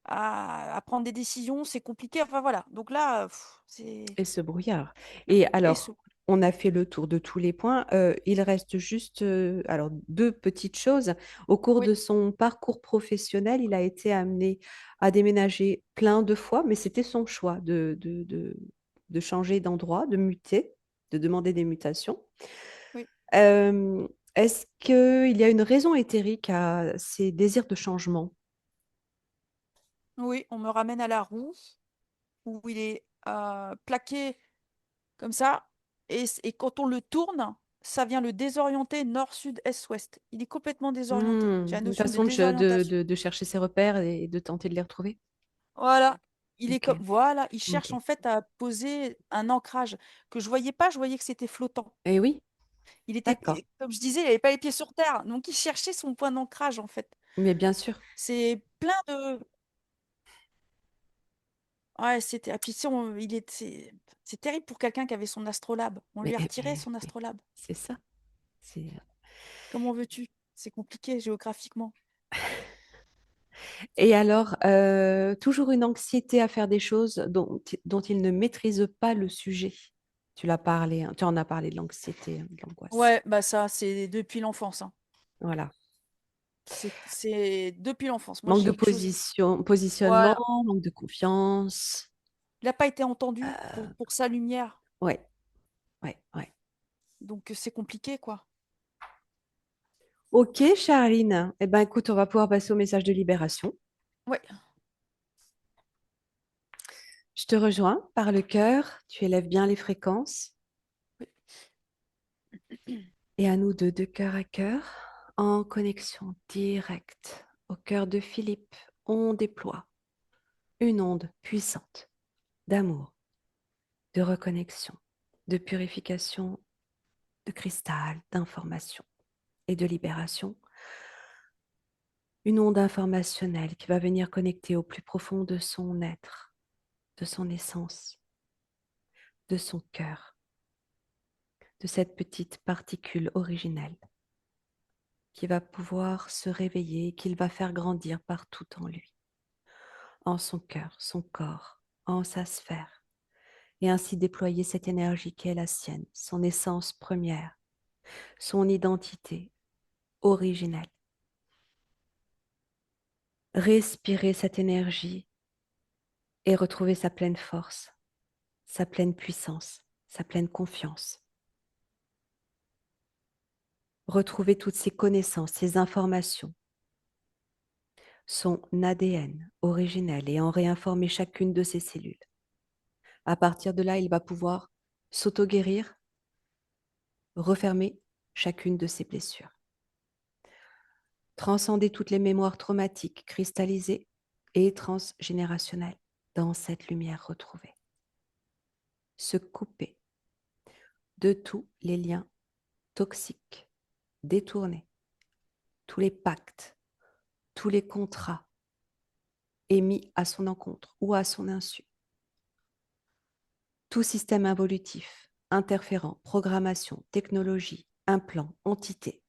à prendre des décisions, c'est compliqué, enfin voilà. Donc là, c'est Et ce brouillard. Et et alors, ce on a fait le tour de tous les points. Il reste juste alors deux petites choses. Au cours oui, de son parcours professionnel, il a été amené à déménager plein de fois, mais c'était son choix de changer d'endroit, de muter, de demander des mutations. oui. Euh, Est-ce qu'il y a une raison éthérique à ces désirs de changement? Oui, on me ramène à la roue où il est plaqué comme ça. Et quand on le tourne, ça vient le désorienter nord, sud, est, ouest. Il est complètement désorienté. J'ai la Une notion de façon désorientation. de chercher ses repères et de tenter de les retrouver. Voilà. Il est Ok, comme voilà, il cherche ok. en fait à poser un ancrage que je voyais pas, je voyais que c'était flottant. Et oui, Il était, d'accord. comme je disais, il avait pas les pieds sur terre, donc il cherchait son point d'ancrage en fait. Mais bien sûr. C'est plein de ouais, c'était ah puis tu sais, il est c'est terrible pour quelqu'un qui avait son astrolabe. On lui a retiré son Mais astrolabe. c'est ça. C'est... Comment veux-tu? C'est compliqué géographiquement. Et alors, toujours une anxiété à faire des choses dont il ne maîtrise pas le sujet. Tu l'as parlé, hein, tu en as parlé de l'anxiété, hein, de l'angoisse. Ouais, bah ça, c'est depuis l'enfance, hein. Voilà. C'est depuis l'enfance. Moi, Manque j'ai de quelque chose. positionnement, Voilà. manque de confiance. Il n'a pas été entendu pour sa lumière. Ouais, ouais, ouais. Donc, c'est compliqué, quoi. Ok, Charline. Eh ben, écoute, on va pouvoir passer au message de libération. Ouais. Je te rejoins par le cœur. Tu élèves bien les fréquences. Et à nous deux, de cœur à cœur, en connexion directe au cœur de Philippe, on déploie une onde puissante d'amour, de reconnexion, de purification, de cristal, d'information et de libération. Une onde informationnelle qui va venir connecter au plus profond de son être, de son essence, de son cœur, de cette petite particule originelle qui va pouvoir se réveiller et qu'il va faire grandir partout en lui, en son cœur, son corps, en sa sphère, et ainsi déployer cette énergie qui est la sienne, son essence première, son identité originelle. Respirer cette énergie et retrouver sa pleine force, sa pleine puissance, sa pleine confiance. Retrouver toutes ses connaissances, ses informations, son ADN originel et en réinformer chacune de ses cellules. À partir de là, il va pouvoir s'auto-guérir, refermer chacune de ses blessures. Transcender toutes les mémoires traumatiques cristallisées et transgénérationnelles dans cette lumière retrouvée. Se couper de tous les liens toxiques, détournés, tous les pactes, tous les contrats émis à son encontre ou à son insu. Tout système involutif, interférent, programmation, technologie, implant, entité.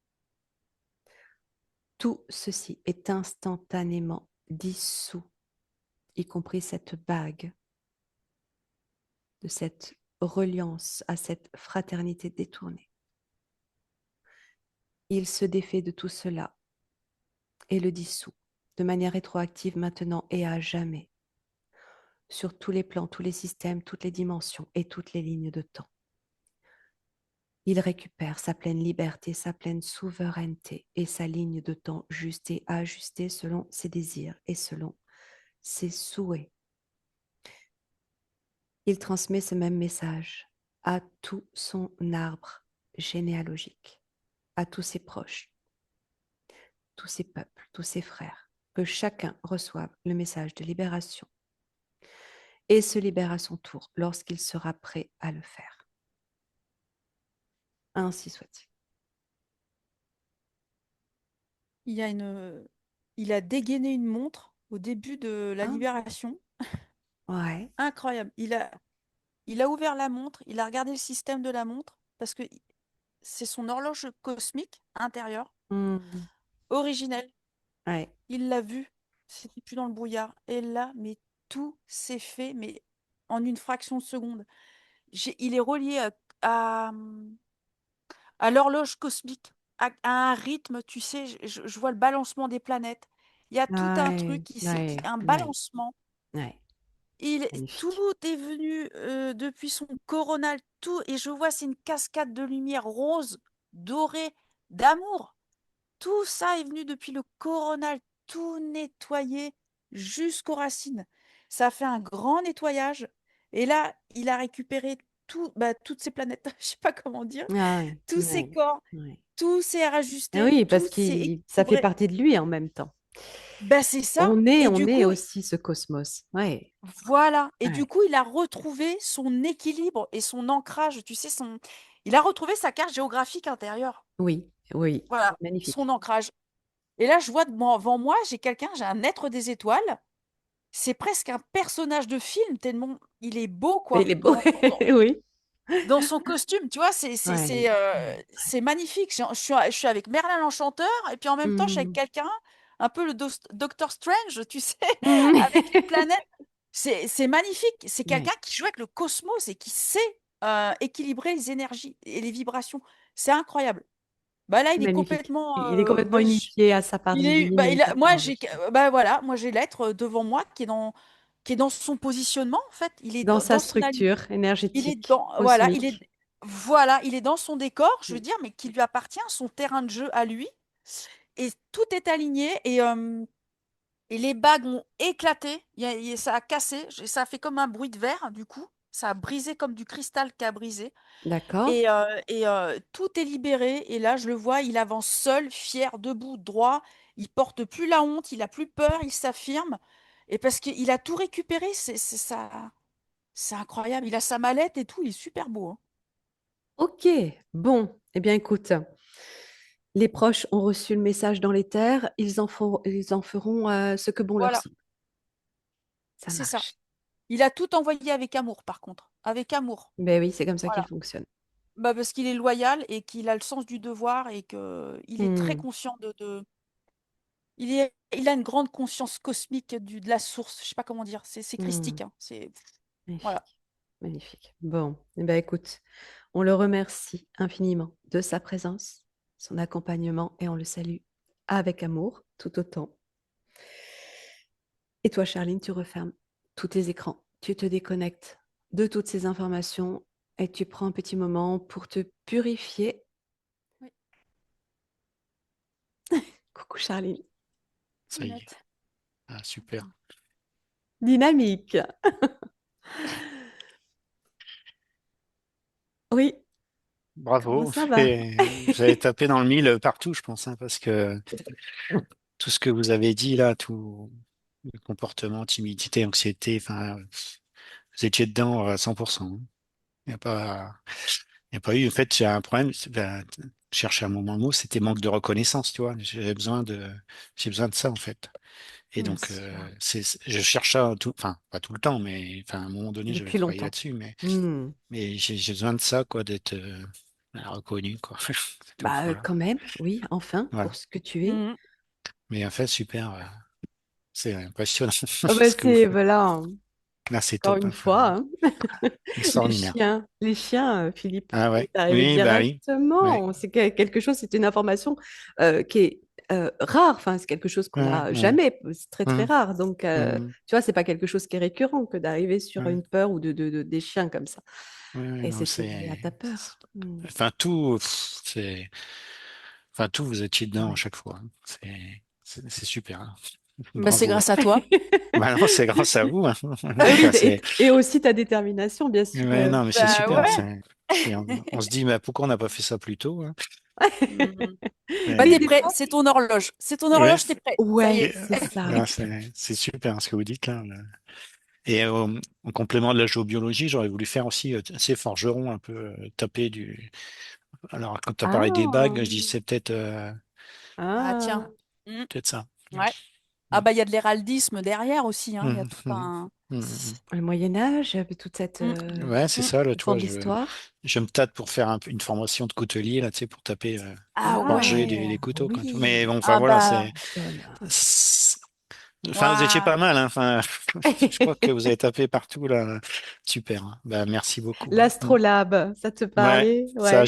Tout ceci est instantanément dissous, y compris cette bague de cette reliance à cette fraternité détournée. Il se défait de tout cela et le dissout de manière rétroactive maintenant et à jamais, sur tous les plans, tous les systèmes, toutes les dimensions et toutes les lignes de temps. Il récupère sa pleine liberté, sa pleine souveraineté et sa ligne de temps juste et ajustée selon ses désirs et selon ses souhaits. Il transmet ce même message à tout son arbre généalogique, à tous ses proches, tous ses peuples, tous ses frères, que chacun reçoive le message de libération et se libère à son tour lorsqu'il sera prêt à le faire. Ainsi soit-il. Il a dégainé une montre au début de la Hein? libération. Ouais. Incroyable. Il a ouvert la montre, il a regardé le système de la montre parce que c'est son horloge cosmique intérieure, Mmh. originelle. Ouais. Il l'a vu, c'était plus dans le brouillard. Et là, mais tout s'est fait, mais en une fraction de seconde. Il est relié à, à l'horloge cosmique, à un rythme, tu sais, je vois le balancement des planètes. Il y a tout un truc Ouais. Ouais. un Ouais. balancement. Ouais. Tout Magnifique. est venu depuis son coronal, tout, et je vois, c'est une cascade de lumière rose, dorée, d'amour. Tout ça est venu depuis le coronal, tout nettoyé. jusqu'aux racines. Ça a fait un grand nettoyage. Et là, il a récupéré toutes ces planètes, je sais pas comment dire, Ah ouais, tous ces ouais, corps, ouais. tout s'est Ah rajusté, oui, tout parce s'est que ça fait équilibré. partie de lui en même temps. Ben, c'est ça. Et On du est coup, aussi ce cosmos. Ouais, voilà. Et du ouais. coup, il a retrouvé son équilibre et son ancrage. Tu sais, il a retrouvé sa carte géographique intérieure. Oui, oui, c'est Voilà, son magnifique. ancrage. Et là, je vois devant moi, j'ai un être des étoiles. C'est presque un personnage de film, tellement il est beau, Mais il quoi. est beau, oui. Dans son costume, tu vois, Ouais, ouais. c'est magnifique. Je suis avec Merlin l'Enchanteur, et puis en même temps, je suis avec Mhm. quelqu'un, un peu le Doctor Strange, tu sais, Mhm. avec les planètes. C'est magnifique. C'est Ouais. quelqu'un qui joue avec le cosmos et qui sait équilibrer les énergies et les vibrations. C'est incroyable. Bah là, il est Magnifique. complètement. Il est complètement unifié à sa part Il est, divine bah, et il sa a, part moi j'ai, enrichie. bah voilà, moi j'ai l'être devant moi qui est dans son positionnement en fait. Il est Dans sa dans son alignement. structure Il est énergétique, dans, voilà, cosmique. voilà, il est dans son décor, je veux Mm. dire, mais qui lui appartient, son terrain de jeu à lui. Et tout est aligné et les bagues ont éclaté. Ça a cassé, ça a fait comme un bruit de verre du coup. Ça a brisé comme du cristal qui a brisé. D'accord. Tout est libéré et là, je le vois, il avance seul, fier, debout, droit. Il porte plus la honte, il a plus peur, il s'affirme et parce qu'il a tout récupéré, c'est incroyable. Il a sa mallette et tout, il est super beau, hein. Ok, bon, eh bien écoute, les proches ont reçu le message dans l'éther, ils en feront ce que bon leur Voilà, semble. Ça c'est ça. marche. Il a tout envoyé avec amour par contre, avec amour. Ben oui, c'est comme ça qu'il Voilà. fonctionne. Bah, parce qu'il est loyal et qu'il a le sens du devoir et que il est très Hmm, conscient il a une grande conscience cosmique de la source, je sais pas comment dire, c'est hmm. christique, hein. C'est voilà. Magnifique, magnifique. Bon, eh ben écoute, on le remercie infiniment de sa présence, son accompagnement et on le salue avec amour tout autant. Et toi, Charline, tu refermes tous tes écrans, tu te déconnectes de toutes ces informations et tu prends un petit moment pour te purifier. Oui, Coucou Charline. Ça y est. Ninette. Ah, super. Dynamique. Oui, comment Bravo. ça va? Vous avez tapé dans le mille partout, je pense, hein, parce que tout ce que vous avez dit là, tout le comportement, timidité, anxiété, enfin, vous étiez dedans à 100%, hein. Il n'y a pas, il y a pas eu. En fait, j'ai un problème. Ben, chercher un moment le mot, c'était manque de reconnaissance, tu vois. J'ai besoin de ça en fait. Et Bien donc, sûr, je cherche ça enfin, pas tout le temps, mais enfin, à un moment donné, j'avais depuis travaillé longtemps. là-dessus, Hmm. mais j'ai besoin de ça, quoi, d'être reconnu, quoi. C'est tout, Bah, voilà. quand même, oui, enfin, pour Voilà. ce que tu es. Mmh. Mais en fait, super, c'est impressionnant Ah bah, ce que vous c'est, faites. voilà, hein, Là, c'est encore top, une enfin, fois, hein. extraordinaire. Les chiens, Philippe, Ah il ouais, est arrivé oui, bah oui, ouais, directement. C'est quelque chose, c'est une information qui est rare. Enfin, c'est quelque chose qu'on ouais, n'a ouais, jamais. C'est très, très hum, rare. Donc, hum, tu vois, c'est pas quelque chose qui est récurrent que d'arriver sur ouais, une peur ou des chiens comme ça. ouais, ouais, Et non, c'était lié à ta peur. Hmm. enfin tout, enfin tout, vous étiez dedans à Ouais. chaque fois, hein. C'est super, hein. Bah, c'est Bravo. grâce à toi. Bah non, c'est grâce à vous, hein. Ah oui, Enfin, et aussi ta détermination, bien sûr. ouais, non, mais c'est Bah, super. ouais. On se dit, mais pourquoi on n'a pas fait ça plus tôt, hein? Mmh. Bah, Oui, Mais, tu des prêt, fois. c'est ton horloge. C'est ton ouais, horloge, t'es prêt. Ça y Ouais, est. c'est ça. non, c'est super ce que vous dites là. Et en complément de la géobiologie, j'aurais voulu faire aussi, tu sais, forgeron, un peu taper du. Alors, quand tu as parlé des Ah, bagues, je dis c'est peut-être Ah tiens. ah. Mmh. peut-être ça. Ouais. Ah Mm. bah, il y a de l'héraldisme derrière aussi, hein. Il y a Mm, tout mm, un mm, Le Moyen Âge, toute cette mmh, ouais, c'est mmh. ça, là, tu fond vois, d'histoire. je me tâte pour faire une formation de coutelier, là, tu sais, pour taper, Ah forger Ah, des ouais. couteaux, quoi. Mais oui. bon, enfin, Ah voilà, bah, Donne. enfin, vous étiez waouh. pas mal, hein. Enfin, je crois que vous avez tapé partout, là. Super, hein. Bah, merci beaucoup, hein. Mm. L'astrolabe, ça te Ouais, parlait? ça, Ouais,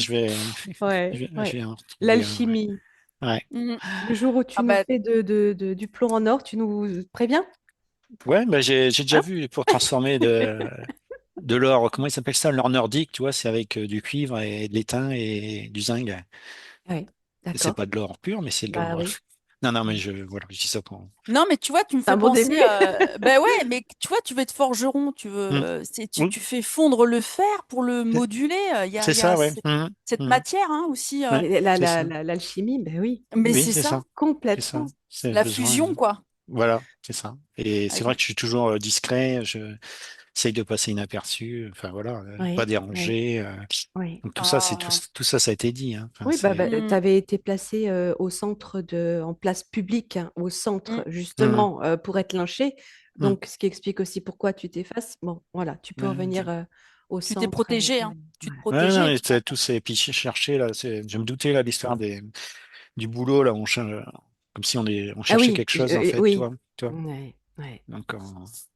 ouais, je ouais. vais en retrouver un, ouais. L'alchimie. Ouais. Mmh. Le jour où tu Ah nous bah, fais du plomb en or, tu nous préviens? Ouais, bah, j'ai déjà Hein? vu pour transformer de l'or, comment il s'appelle ça, l'or nordique, tu vois, c'est avec du cuivre et de l'étain et du zinc. Oui, C'est d'accord. pas de l'or pur, mais c'est de Bah l'or. oui. Non, non, mais voilà, je dis ça pour. Non, mais tu vois, tu me C'est un fais bon penser début. Ben ouais, mais tu vois, tu veux être forgeron, Mm. Oui, tu fais fondre le fer pour le c'est moduler. c'est Il y a ça, ouais. cette Mm. matière hein, aussi. Ouais, c'est ça. L'alchimie, ben oui, Mais Oui, c'est c'est ça, ça. C'est ça. complètement. C'est la besoin. fusion, quoi. Voilà, c'est ça. Et c'est Avec- vrai que je suis toujours discret. Je essaye de passer inaperçu. Enfin voilà, pas Oui, oui, déranger. oui. Donc Ah. tout ça, ça a été dit, hein. Enfin, Oui, bah, c'est. tu Mm, avais été placé en place publique, hein, au centre, mm. Mm. justement, pour être lynché. Mm. Donc, ce qui explique aussi pourquoi tu t'effaces. Bon, voilà, tu peux Ouais, revenir au Tu t'es centre. protégé, hein. Tu te ouais, non, protégeais, mais tout ça. tous ces puis chercher là, je me doutais là l'histoire du boulot là, comme si on Ah cherchait oui, quelque chose en fait, oui. tu vois. Ouais, ouais. Donc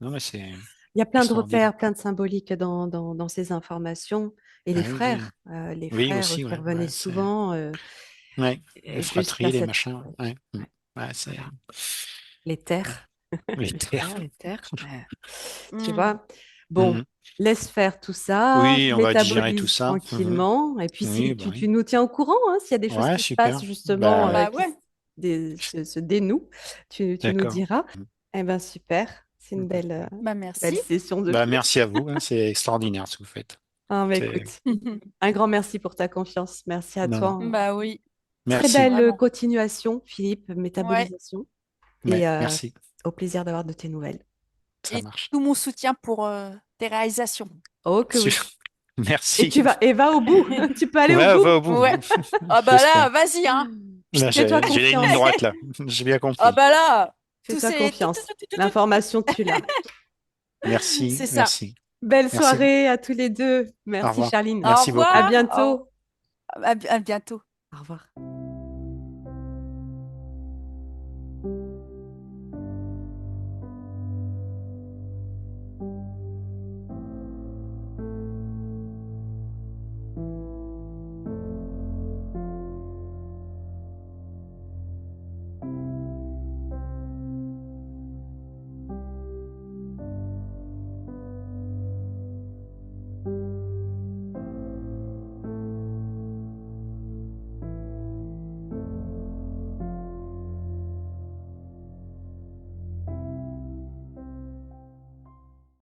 non mais c'est Il y a plein de extraordinaire. repères, plein de symboliques dans ces informations. Et Ah oui, oui, les oui frères aussi, qui ouais, revenaient souvent, ouais, les jusqu'à fratries, les cette... machins, ouais, ouais, ouais, c'est voilà. Les ouais. terres, Les les terres. frères, les terres. Tu Mm. vois? Bon, Mhm. laisse faire tout ça, Oui, on va digérer tout métabolise ça. Mhm. tranquillement. Et puis, Oui, si bah tu oui. nous tiens au courant, hein, s'il y a des choses Ouais, qui se passent super. justement Bah, Bah ouais. se dénouent, tu nous d'accord. diras. Eh bien, super. C'est une Bah belle merci. session de Bah, jeu. merci à vous, hein, c'est extraordinaire ce que vous faites. Ah, mais C'est écoute, un grand merci pour ta confiance. Merci à non, toi, hein. Bah oui, Très merci, belle vraiment. continuation, Philippe, Ouais. métabolisation. mais Et merci, au plaisir d'avoir de tes nouvelles. ça Et marche. tout mon soutien pour tes réalisations. Oh que oui. Merci. Et va au bout. Tu peux aller au Ouais, va bout. au bout. Ouais. Ah bah J'espère. là, vas-y, hein. Là, Fais-toi j'ai la ligne confiance. droite là. J'ai bien Ah compris. bah là, tout Fais-toi c'est confiance. L'information, tu l'as. Merci, c'est ça. merci, Belle merci. soirée à tous les deux. Au Merci, revoir. Charline. Au Merci beaucoup. À revoir. bientôt. À bientôt. Au revoir.